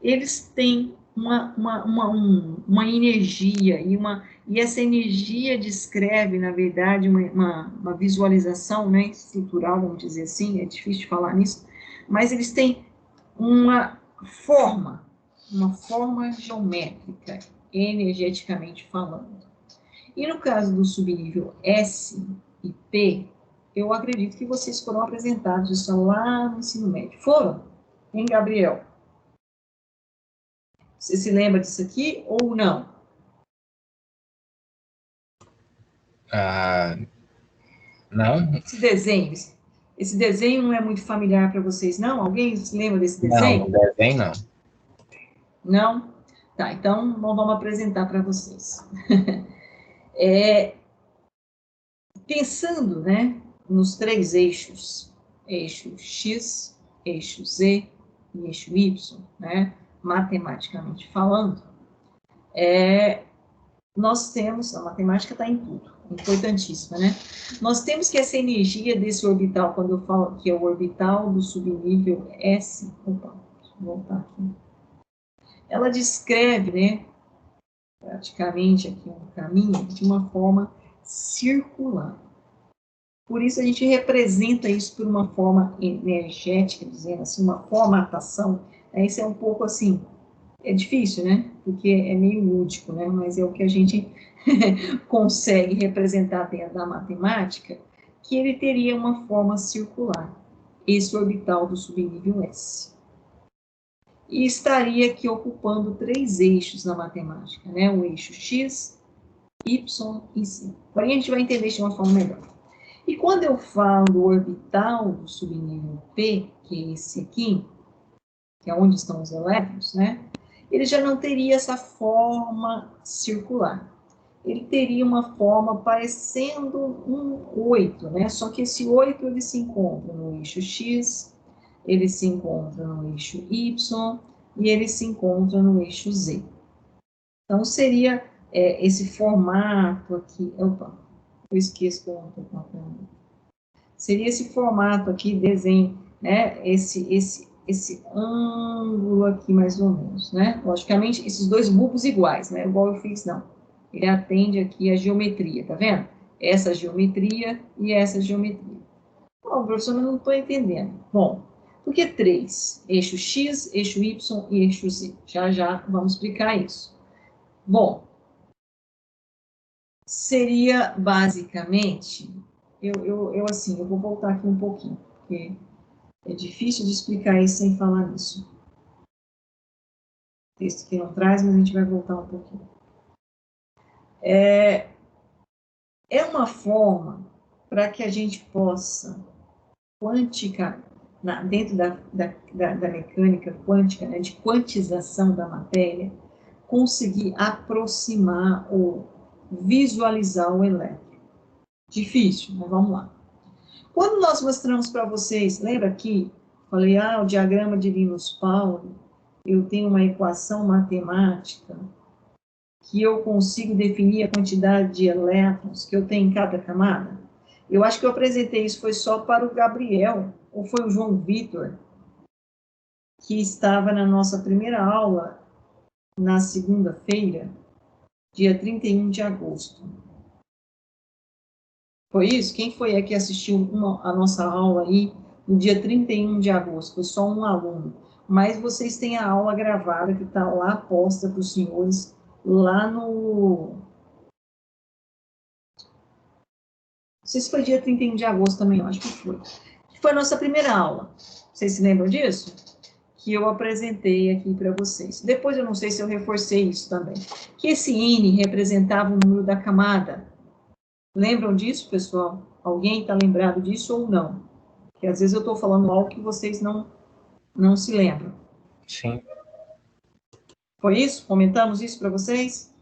eles têm uma energia, e essa energia descreve, na verdade, uma visualização, né, estrutural, vamos dizer assim, é difícil de falar nisso, mas eles têm uma forma geométrica, energeticamente falando. E no caso do subnível S e P, eu acredito que vocês foram apresentados isso lá no ensino médio. Foram? Hein, Gabriel? Você se lembra disso aqui ou não? Não. Esse desenho não é muito familiar para vocês, não? Alguém se lembra desse desenho? Não, desenho não. Não? Tá, então nós vamos apresentar para vocês. Pensando, né, nos três eixos, eixo X, eixo Z e eixo Y, né, matematicamente falando, nós temos, a matemática está em tudo, importantíssima, né? Nós temos que essa energia desse orbital, quando eu falo que é o orbital do subnível S, opa, deixa eu voltar aqui, ela descreve, né, praticamente aqui um caminho de uma forma circular. Por isso a gente representa isso por uma forma energética, dizendo assim, uma formatação. Isso é um pouco assim, é difícil, né? Porque é meio lúdico, né? Mas é o que a gente consegue representar dentro da matemática, que ele teria uma forma circular, esse orbital do subnível S. E estaria aqui ocupando três eixos na matemática, né? O eixo X, Y e Z. Porém, a gente vai entender isso de uma forma melhor. E quando eu falo do orbital do subnível P, que é esse aqui, que é onde estão os elétrons, né? Ele já não teria essa forma circular. ele teria uma forma parecendo um 8, né? Só que esse 8 ele se encontra no eixo X, ele se encontra no eixo Y e ele se encontra no eixo Z. Então, seria esse formato aqui. Opa, eu esqueço que eu não estou contando. Seria esse formato aqui, desenho, né? Esse ângulo aqui, mais ou menos, né? Logicamente, esses dois bulbos iguais, né? Igual eu fiz, não. Ele atende aqui a geometria, tá vendo? Essa geometria e essa geometria. Bom, professor, eu não estou entendendo. Bom, por que 3? Eixo X, eixo Y e eixo Z. Já vamos explicar isso. Bom, seria basicamente, eu vou voltar aqui um pouquinho, porque é difícil de explicar isso sem falar nisso. Texto que não traz, mas a gente vai voltar um pouquinho. É uma forma para que a gente possa quântica, dentro da mecânica quântica, né, de quantização da matéria, conseguir aproximar ou visualizar o elétron. Difícil, mas vamos lá. Quando nós mostramos para vocês, lembra que falei, o diagrama de Linus-Pauling, eu tenho uma equação matemática que eu consigo definir a quantidade de elétrons que eu tenho em cada camada? Eu acho que eu apresentei isso, foi só para o Gabriel, ou foi o João Vitor, que estava na nossa primeira aula, na segunda-feira, dia 31 de agosto. Foi isso? Quem foi que assistiu a nossa aula aí no dia 31 de agosto? Foi só um aluno. Mas vocês têm a aula gravada que está lá posta para os senhores, lá no... Não sei se foi dia 31 de agosto também, eu acho que foi. Foi a nossa primeira aula. Vocês se lembram disso? Que eu apresentei aqui para vocês. Depois eu não sei se eu reforcei isso também. Que esse N representava o número da camada. Lembram disso, pessoal? Alguém está lembrado disso ou não? Porque às vezes eu estou falando algo que vocês não se lembram. Sim. Foi isso? Comentamos isso para vocês?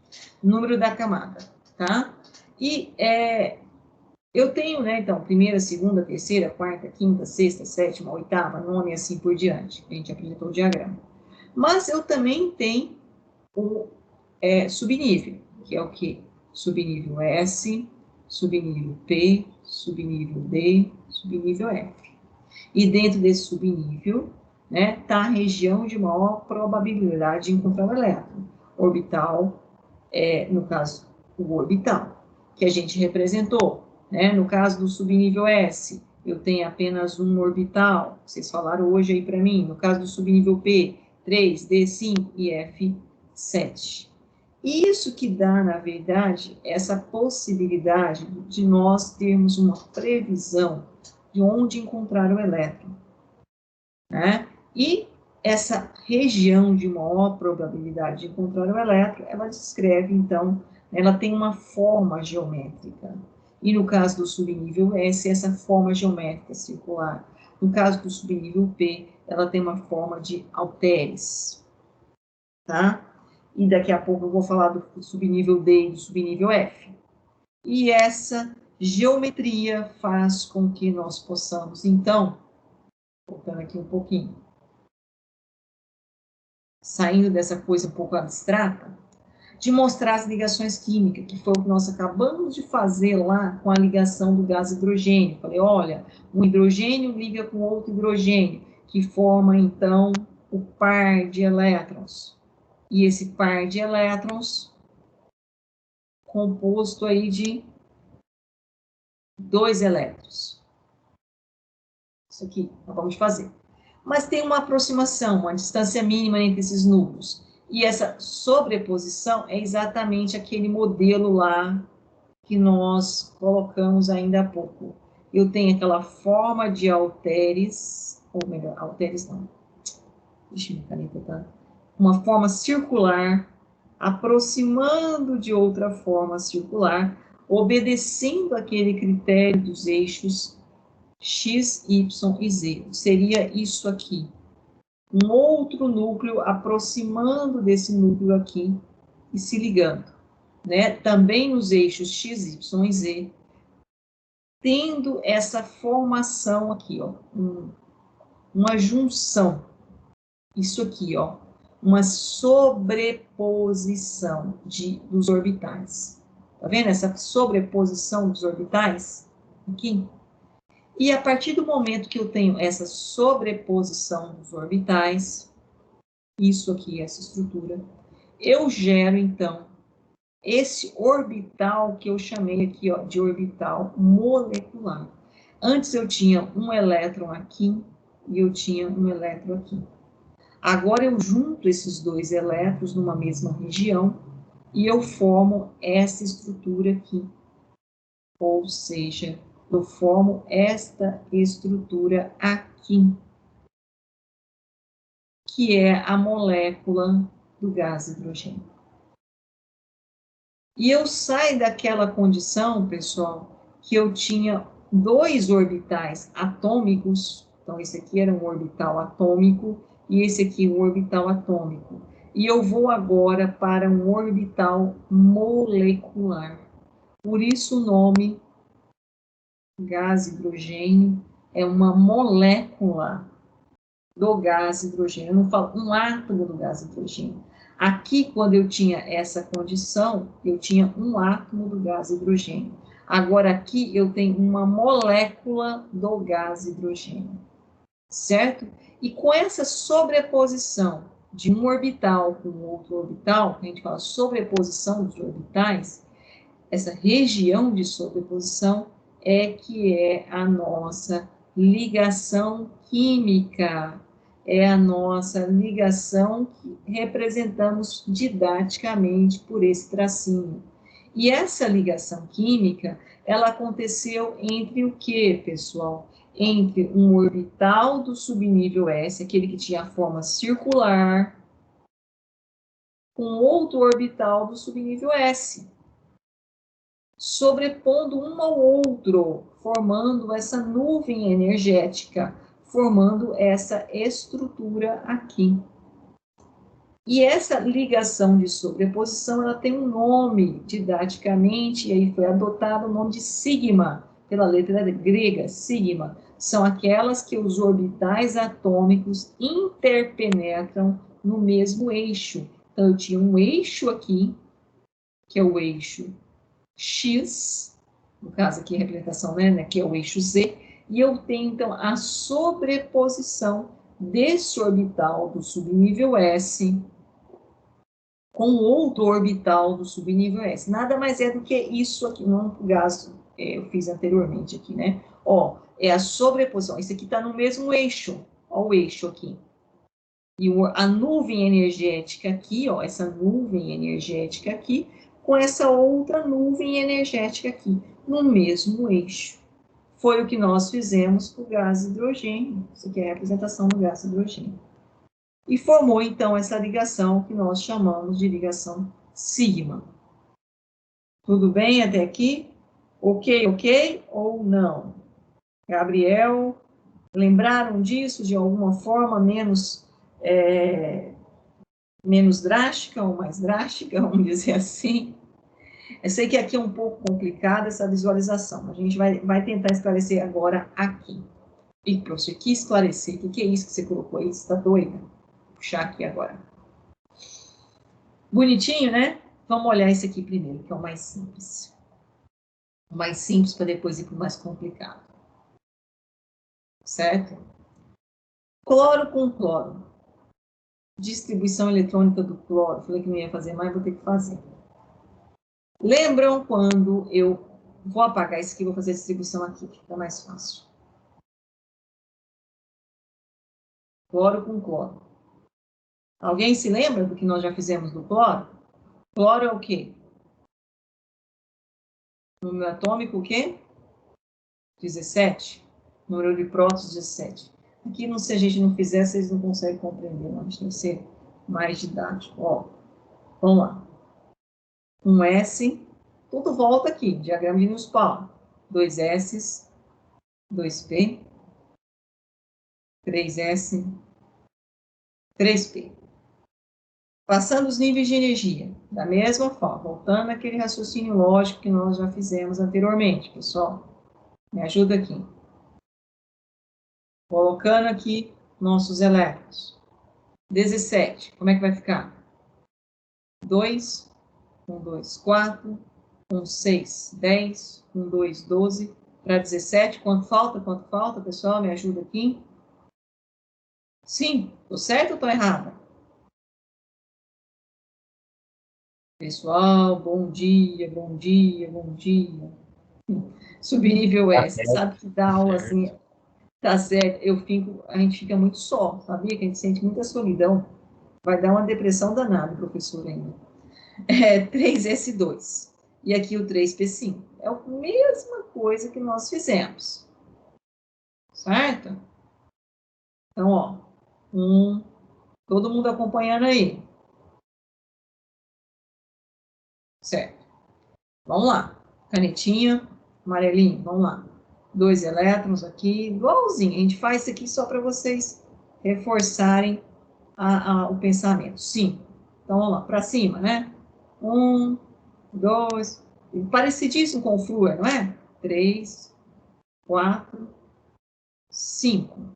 Número da camada, tá? E eu tenho, né, então, primeira, segunda, terceira, quarta, quinta, sexta, sétima, oitava, nona e assim por diante. A gente apresentou o diagrama. Mas eu também tenho o subnível, que é o quê? Subnível S, subnível P, subnível D, subnível F. E dentro desse subnível, né, está a região de maior probabilidade de encontrar o elétron. Orbital, no caso, o orbital, que a gente representou. Né? No caso do subnível S, eu tenho apenas um orbital, vocês falaram hoje aí para mim. No caso do subnível P, 3, D5 e F7. Isso que dá, na verdade, essa possibilidade de nós termos uma previsão de onde encontrar o elétron. Né? E essa região de maior probabilidade de encontrar o elétron, ela descreve, então, ela tem uma forma geométrica. E no caso do subnível S, essa forma geométrica circular. No caso do subnível P, ela tem uma forma de halteres. Tá? E daqui a pouco eu vou falar do subnível D e do subnível F. E essa geometria faz com que nós possamos, então, voltando aqui um pouquinho, saindo dessa coisa um pouco abstrata, de mostrar as ligações químicas, que foi o que nós acabamos de fazer lá com a ligação do gás hidrogênio. Falei, olha, um hidrogênio liga com outro hidrogênio, que forma, então, o par de elétrons. E esse par de elétrons, composto aí de 2 elétrons. Isso aqui, acabamos de fazer. Mas tem uma aproximação, uma distância mínima entre esses núcleos. E essa sobreposição é exatamente aquele modelo lá que nós colocamos ainda há pouco. Eu tenho aquela forma de halteres, ou melhor, halteres não. Deixa minha caneta, tá? Uma forma circular, aproximando de outra forma circular, obedecendo aquele critério dos eixos X, Y e Z. Seria isso aqui. Um outro núcleo aproximando desse núcleo aqui e se ligando. né, também nos eixos x, y e z, tendo essa formação aqui, ó, uma junção, isso aqui, ó, uma sobreposição dos orbitais. Tá vendo essa sobreposição dos orbitais? Aqui. E a partir do momento que eu tenho essa sobreposição dos orbitais, isso aqui, essa estrutura, eu gero, então, esse orbital que eu chamei aqui, ó, de orbital molecular. Antes eu tinha um elétron aqui e eu tinha um elétron aqui. Agora eu junto esses dois elétrons numa mesma região e eu formo essa estrutura aqui. Ou seja, eu formo esta estrutura aqui, que é a molécula do gás hidrogênio. E eu saio daquela condição, pessoal, que eu tinha dois orbitais atômicos, então esse aqui era um orbital atômico e esse aqui um orbital atômico. E eu vou agora para um orbital molecular. Por isso o nome gás hidrogênio é uma molécula do gás hidrogênio. Eu não falo um átomo do gás hidrogênio. Aqui, quando eu tinha essa condição, eu tinha um átomo do gás hidrogênio. Agora, aqui, eu tenho uma molécula do gás hidrogênio. Certo? E com essa sobreposição de um orbital com outro orbital, a gente fala sobreposição dos orbitais, essa região de sobreposição é que é a nossa ligação química, é a nossa ligação que representamos didaticamente por esse tracinho. E essa ligação química, ela aconteceu entre o que, pessoal? Entre um orbital do subnível S, aquele que tinha a forma circular, com outro orbital do subnível S, sobrepondo um ao outro, formando essa nuvem energética, formando essa estrutura aqui. E essa ligação de sobreposição, ela tem um nome didaticamente, e aí foi adotado o nome de sigma, pela letra grega, sigma. São aquelas que os orbitais atômicos interpenetram no mesmo eixo. Então, eu tinha um eixo aqui, que é o eixo X, no caso aqui a representação, né, que é o eixo Z, e eu tenho, então, a sobreposição desse orbital do subnível S com outro orbital do subnível S. Nada mais é do que isso aqui, não o gás eu fiz anteriormente aqui, né? Ó, é a sobreposição. Isso aqui está no mesmo eixo. Ó o eixo aqui. E a nuvem energética aqui, ó, essa nuvem energética aqui, com essa outra nuvem energética aqui, no mesmo eixo. Foi o que nós fizemos com o gás hidrogênio. Isso aqui é a representação do gás hidrogênio. E formou, então, essa ligação que nós chamamos de ligação sigma. Tudo bem até aqui? Ok, ok ou não? Gabriel, lembraram disso de alguma forma menos drástica ou mais drástica, vamos dizer assim? Eu sei que aqui é um pouco complicada essa visualização, a gente vai tentar esclarecer agora aqui. E, professor, que esclarecer? O que é isso que você colocou aí? Você está doida? Vou puxar aqui agora. Bonitinho, né? Vamos olhar esse aqui primeiro, que é o mais simples. O mais simples para depois ir para o mais complicado. Certo? Cloro com cloro. Distribuição eletrônica do cloro. Falei que não ia fazer mais, vou ter que fazer. Lembram quando eu vou apagar isso aqui, vou fazer a distribuição aqui, que fica mais fácil. Cloro com cloro. Alguém se lembra do que nós já fizemos do cloro? Cloro é o quê? Número atômico o quê? 17. Número de prótons, 17. Aqui, se a gente não fizer, vocês não conseguem compreender. Não. A gente tem que ser mais didático. Ó, vamos lá. Um S, tudo volta aqui. Diagrama de Nussbaum. 2 S, 2P, 3S, 3P. Passando os níveis de energia, da mesma forma, voltando àquele raciocínio lógico que nós já fizemos anteriormente, pessoal. Me ajuda aqui. Colocando aqui nossos elétrons. 17, como é que vai ficar? 2, 1, 2, 4, 1, 6, 10, 1, 2, 12, para 17, quanto falta, pessoal? Me ajuda aqui. Sim, tô certo ou estou errada? Pessoal, bom dia, bom dia, bom dia. Subnível Tá S, certo. sabe que dá aula assim, tá certo, a gente fica muito só, sabia? Que a gente sente muita solidão. Vai dar uma depressão danada, professor, ainda. 3S2. E aqui o 3P5. É a mesma coisa que nós fizemos. Certo? Então, ó. Todo mundo acompanhando aí. Certo. Vamos lá. Canetinha, amarelinho, vamos lá. 2 elétrons aqui, igualzinho. A gente faz isso aqui só para vocês reforçarem o pensamento. 5. Então, vamos lá, para cima, né? 1, 2, parecidíssimo com o Fluor, não é? 3, 4, 5.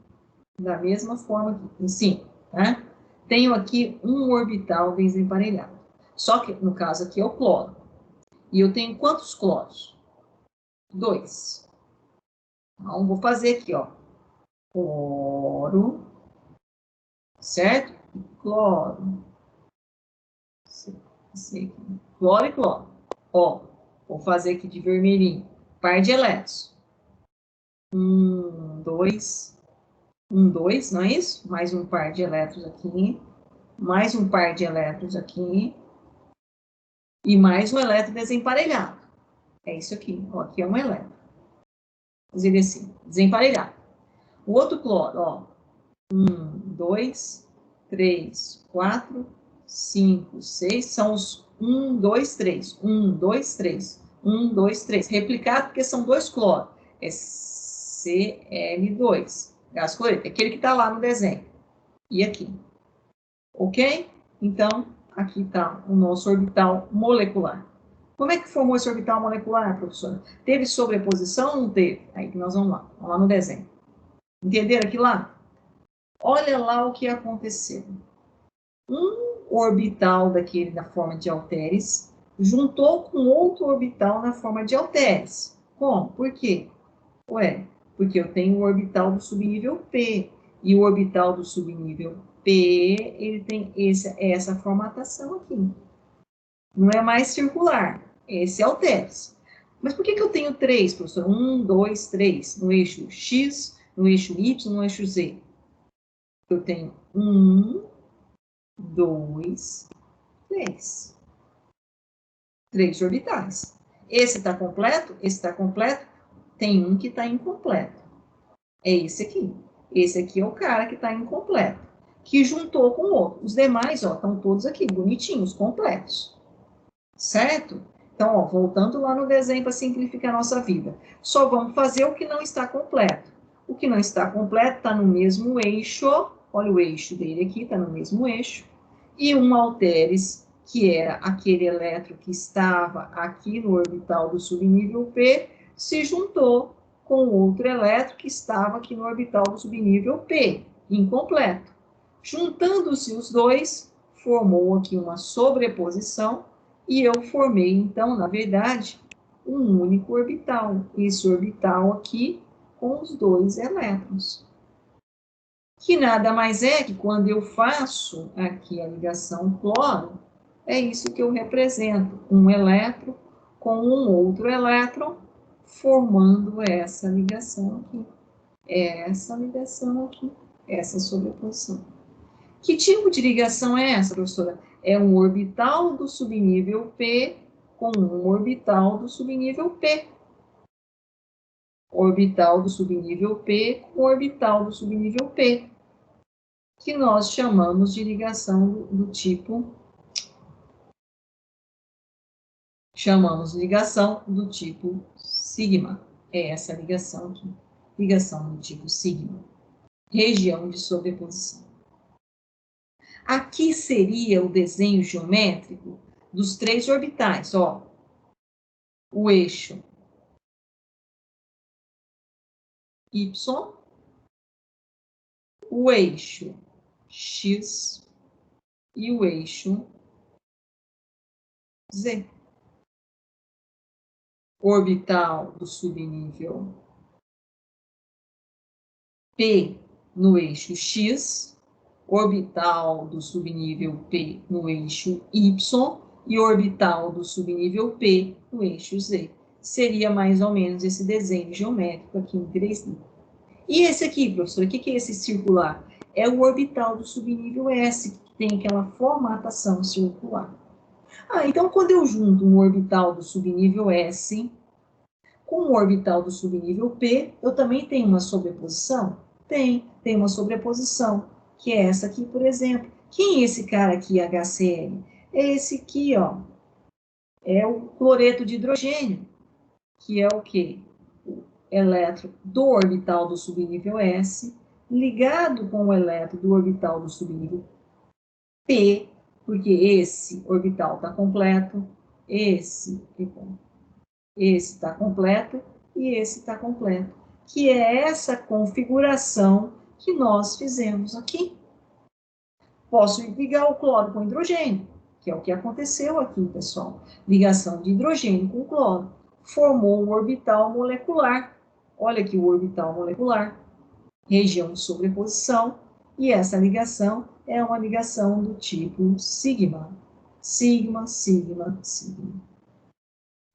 Da mesma forma aqui, em 5, né? Tenho aqui um orbital desemparelhado. Só que, no caso aqui, é o cloro. E eu tenho quantos cloros? 2. Então, vou fazer aqui, ó. Cloro, certo? Cloro. Cloro e cloro. Ó, vou fazer aqui de vermelhinho. Par de elétrons. 1, 2, 1, 2, não é isso? Mais um par de elétrons aqui. Mais um par de elétrons aqui. E mais um elétron desemparelhado. É isso aqui. Ó, aqui é um elétron. Vou fazer assim, desemparelhado. O outro cloro, ó. 1, 2, 3, 4, 5, 6. São os 1, 2, 3. 1, 2, 3. 1, 2, 3. Replicado porque são 2 cloros. É Cl2. Gás cloreto. É aquele que está lá no desenho. E aqui. Ok? Então, aqui está o nosso orbital molecular. Como é que formou esse orbital molecular, professora? Teve sobreposição ou não teve? Aí que nós vamos lá no desenho. Entenderam aqui lá? Olha lá o que aconteceu. Um orbital daquele da forma de halteres juntou com outro orbital na forma de halteres. Como? Por quê? Ué, porque eu tenho o orbital do subnível P. E o orbital do subnível P, ele tem essa formatação aqui. Não é mais circular. Esse é o halteres. Mas por que eu tenho 3, professor? 1, 2, 3. No eixo X, no eixo Y, no eixo Z. Eu tenho 1, 2, 3. 3 orbitais. Esse está completo? Esse está completo? Tem um que está incompleto. É esse aqui. Esse aqui é o cara que está incompleto, que juntou com o outro. Os demais, ó, estão todos aqui, bonitinhos, completos. Certo? Então, ó, voltando lá no desenho para simplificar a nossa vida. Só vamos fazer o que não está completo. O que não está completo está no mesmo eixo. Olha o eixo dele aqui, está no mesmo eixo. E um halteres, que era aquele elétron que estava aqui no orbital do subnível P, se juntou com outro elétron que estava aqui no orbital do subnível P, incompleto. Juntando-se os dois, formou aqui uma sobreposição, e eu formei, então, na verdade, um único orbital. Esse orbital aqui com os 2 elétrons. Que nada mais é que quando eu faço aqui a ligação cloro, é isso que eu represento, um elétron com um outro elétron, formando essa ligação aqui. Essa ligação aqui, essa sobreposição. Que tipo de ligação é essa, professora? É um orbital do subnível P com um orbital do subnível P. Orbital do subnível P com orbital do subnível P, que nós chamamos de ligação do tipo... Chamamos de ligação do tipo sigma. É essa ligação aqui. Ligação do tipo sigma. Região de sobreposição. Aqui seria o desenho geométrico dos três orbitais, ó. O eixo Y, o eixo X e o eixo Z. Orbital do subnível P no eixo X, orbital do subnível P no eixo Y e orbital do subnível P no eixo Z. Seria mais ou menos esse desenho geométrico aqui em 3D. E esse aqui, professor, o que é esse circular? É o orbital do subnível S, que tem aquela formatação circular. Então quando eu junto um orbital do subnível S com o orbital do subnível P, eu também tenho uma sobreposição? Tem uma sobreposição, que é essa aqui, por exemplo. Quem é esse cara aqui, HCl? É esse aqui, ó. É o cloreto de hidrogênio, que é o quê? O elétron do orbital do subnível S, ligado com o elétron do orbital do subnível P, porque esse orbital está completo, esse está completo e esse está completo, que é essa configuração que nós fizemos aqui. Posso ligar o cloro com hidrogênio, que é o que aconteceu aqui, pessoal. Ligação de hidrogênio com cloro. Formou um orbital molecular. Olha aqui o orbital molecular. Região de sobreposição. E essa ligação é uma ligação do tipo sigma. Sigma, sigma, sigma.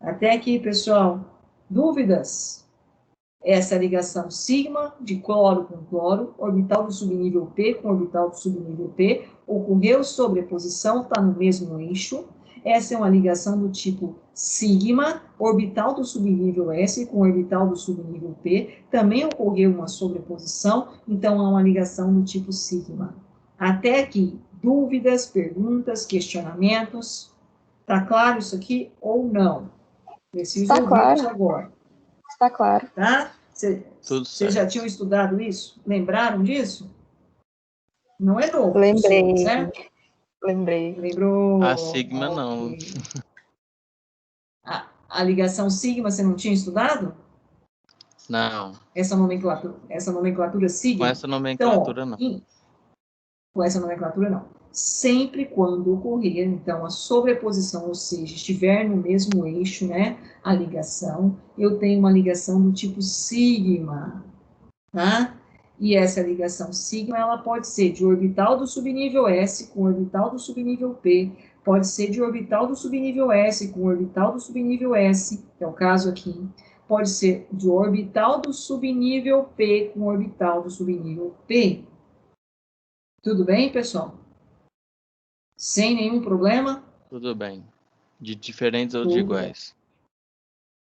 Até aqui, pessoal. Dúvidas? Essa ligação sigma de cloro com cloro, orbital do subnível P com orbital do subnível P, ocorreu sobreposição, está no mesmo eixo. Essa é uma ligação do tipo sigma, orbital do subnível S com orbital do subnível P, também ocorreu uma sobreposição, então há uma ligação do tipo sigma. Até aqui, dúvidas, perguntas, questionamentos? Está claro isso aqui ou não? Preciso ouvi-los agora. Está claro. Tá? Vocês já tinham estudado isso? Lembraram disso? Não é novo. Lembrei. Certo? Lembrei. Lembrou? A sigma não. A ligação sigma você não tinha estudado? Não. Essa nomenclatura sigma? Com essa nomenclatura, então, não. Com essa nomenclatura, não. Sempre quando ocorrer, então, a sobreposição, ou seja, estiver no mesmo eixo, né, a ligação, eu tenho uma ligação do tipo sigma, tá? E essa ligação sigma, ela pode ser de orbital do subnível S com orbital do subnível P, pode ser de orbital do subnível S com orbital do subnível S, que é o caso aqui, pode ser de orbital do subnível P com orbital do subnível P. Tudo bem, pessoal? Sem nenhum problema? Tudo bem. De diferentes ou de iguais?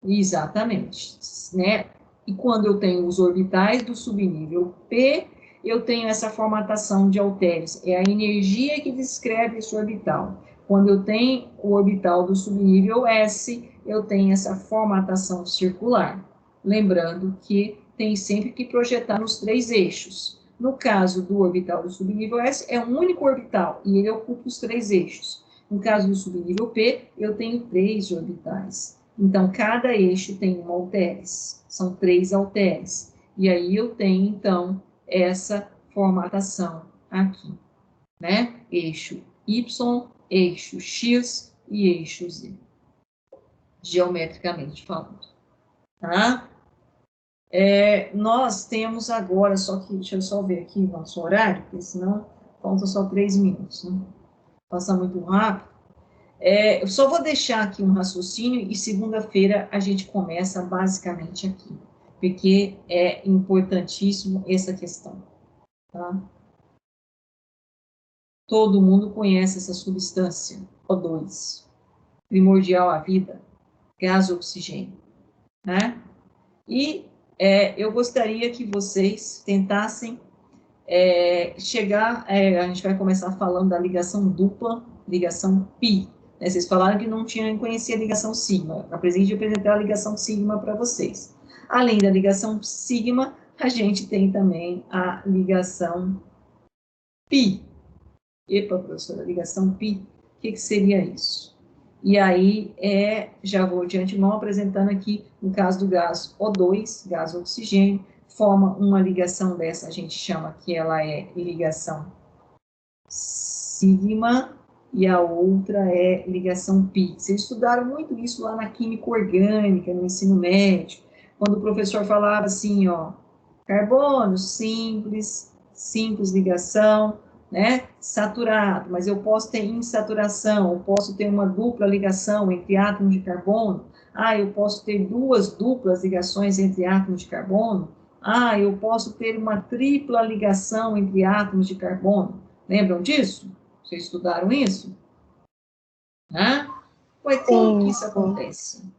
Exatamente, né? E quando eu tenho os orbitais do subnível P, eu tenho essa formatação de halteres. É a energia que descreve esse orbital. Quando eu tenho o orbital do subnível S, eu tenho essa formatação circular. Lembrando que tem sempre que projetar nos três eixos. No caso do orbital do subnível S, é um único orbital e ele ocupa os três eixos. No caso do subnível P, eu tenho três orbitais. Então, cada eixo tem uma halteres, são três halteres. E aí eu tenho, então, essa formatação aqui, né? Eixo Y, eixo X e eixo Z, geometricamente falando, tá? Nós temos agora, só que, deixa eu só ver aqui o nosso horário, porque senão falta só 3 minutos, né? Passa muito rápido. Eu só vou deixar aqui um raciocínio e segunda-feira a gente começa basicamente aqui, porque é importantíssimo essa questão, tá? Todo mundo conhece essa substância, O2, primordial à vida, gás oxigênio, né? E eu gostaria que vocês tentassem chegar, a gente vai começar falando da ligação dupla, ligação pi. Vocês falaram que não conhecia a ligação sigma. Apresentei a ligação sigma para vocês. Além da ligação sigma, a gente tem também a ligação pi. Epa, professora, ligação pi, o que seria isso? E aí, já vou de antemão apresentando aqui, no caso do gás O2, gás oxigênio, forma uma ligação dessa, a gente chama que ela é ligação sigma, e a outra é ligação pi. Vocês estudaram muito isso lá na química orgânica, no ensino médio, quando o professor falava assim, ó, carbono simples, simples ligação, né, saturado, mas eu posso ter insaturação, eu posso ter uma dupla ligação entre átomos de carbono, eu posso ter duas duplas ligações entre átomos de carbono, eu posso ter uma tripla ligação entre átomos de carbono. Lembram disso? Vocês estudaram isso? Ué, como que isso acontece?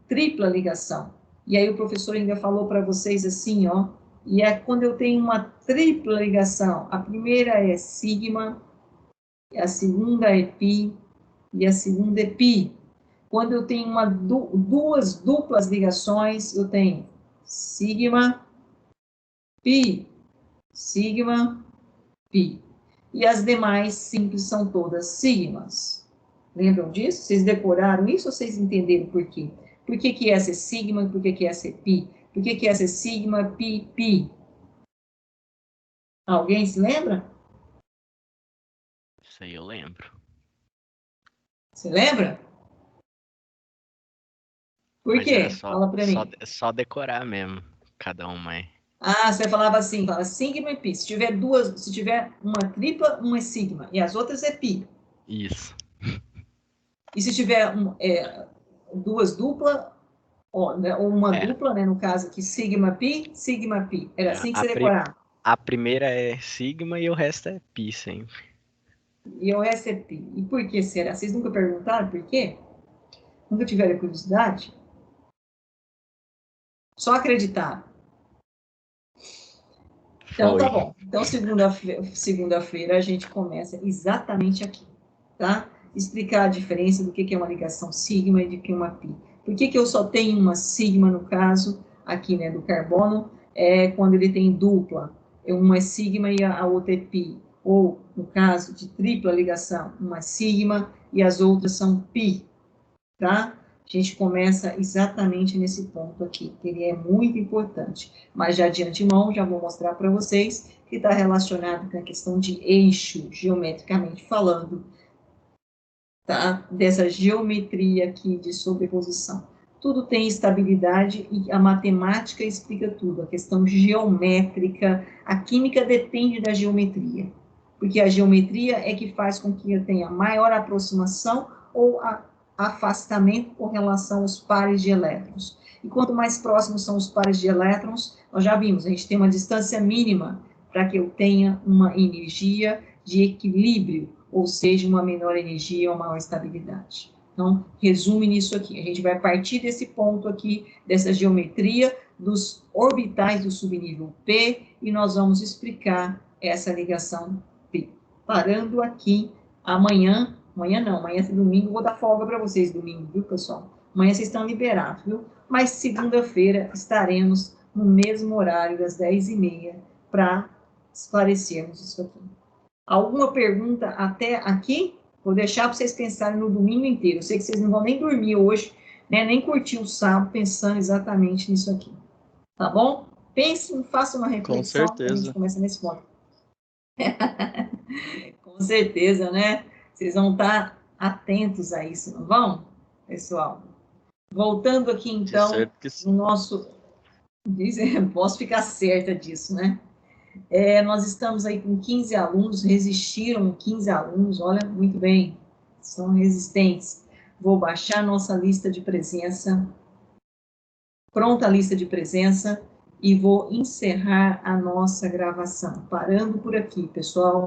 Tripla ligação. E aí o professor ainda falou para vocês assim, ó, e é quando eu tenho uma tripla ligação, a primeira é sigma, a segunda é pi, e a segunda é pi. Quando eu tenho duas duplas ligações, eu tenho sigma, pi, sigma, pi. E as demais simples são todas sigmas. Lembram disso? Vocês decoraram isso ou vocês entenderam por quê? Por que essa é sigma e por que essa é pi? Por que essa é sigma, pi, pi? Alguém se lembra? Isso aí eu lembro. Você lembra? Por Mas quê? era Fala para mim. só decorar mesmo, cada uma aí. Você falava assim, fala sigma e pi. Se tiver uma tripla, uma é sigma, e as outras é pi. Isso. E se tiver duas duplas, ou uma dupla, né, no caso aqui, sigma, pi. Era assim que você decorava. A primeira é sigma e o resto é pi sempre. E o resto é pi. E por que será? Vocês nunca perguntaram por quê? Nunca tiveram curiosidade? Só acreditar. Então, tá bom. Então, segunda-feira a gente começa exatamente aqui, tá? Explicar a diferença do que é uma ligação sigma e de que é uma pi. Por que eu só tenho uma sigma no caso aqui, né, do carbono, quando ele tem dupla, uma é sigma e a outra é pi. Ou, no caso de tripla ligação, uma sigma e as outras são pi, tá? A gente começa exatamente nesse ponto aqui, que ele é muito importante. Mas já de antemão, já vou mostrar para vocês que está relacionado com a questão de eixo, geometricamente falando, tá? Dessa geometria aqui de sobreposição. Tudo tem estabilidade e a matemática explica tudo. A questão geométrica, a química depende da geometria, porque a geometria é que faz com que eu tenha maior aproximação ou afastamento com relação aos pares de elétrons. E quanto mais próximos são os pares de elétrons, nós já vimos, a gente tem uma distância mínima para que eu tenha uma energia de equilíbrio, ou seja, uma menor energia ou maior estabilidade. Então, resume nisso aqui. A gente vai partir desse ponto aqui, dessa geometria dos orbitais do subnível P, e nós vamos explicar essa ligação P. Parando aqui, amanhã é domingo, vou dar folga para vocês domingo, viu, pessoal? Amanhã vocês estão liberados, viu? Mas segunda-feira estaremos no mesmo horário, das 10h30, para esclarecermos isso aqui. Alguma pergunta até aqui? Vou deixar para vocês pensarem no domingo inteiro. Eu sei que vocês não vão nem dormir hoje, né? Nem curtir o sábado pensando exatamente nisso aqui. Tá bom? Pensem, façam uma reflexão. Com certeza. A gente começa nesse ponto. Com certeza, né? Vocês vão estar atentos a isso, não vão, pessoal? Voltando aqui, então, no nosso... Posso ficar certa disso, né? Nós estamos aí com 15 alunos, resistiram 15 alunos, olha, muito bem, são resistentes. Vou baixar nossa lista de presença, pronta a lista de presença, e vou encerrar a nossa gravação. Parando por aqui, pessoal.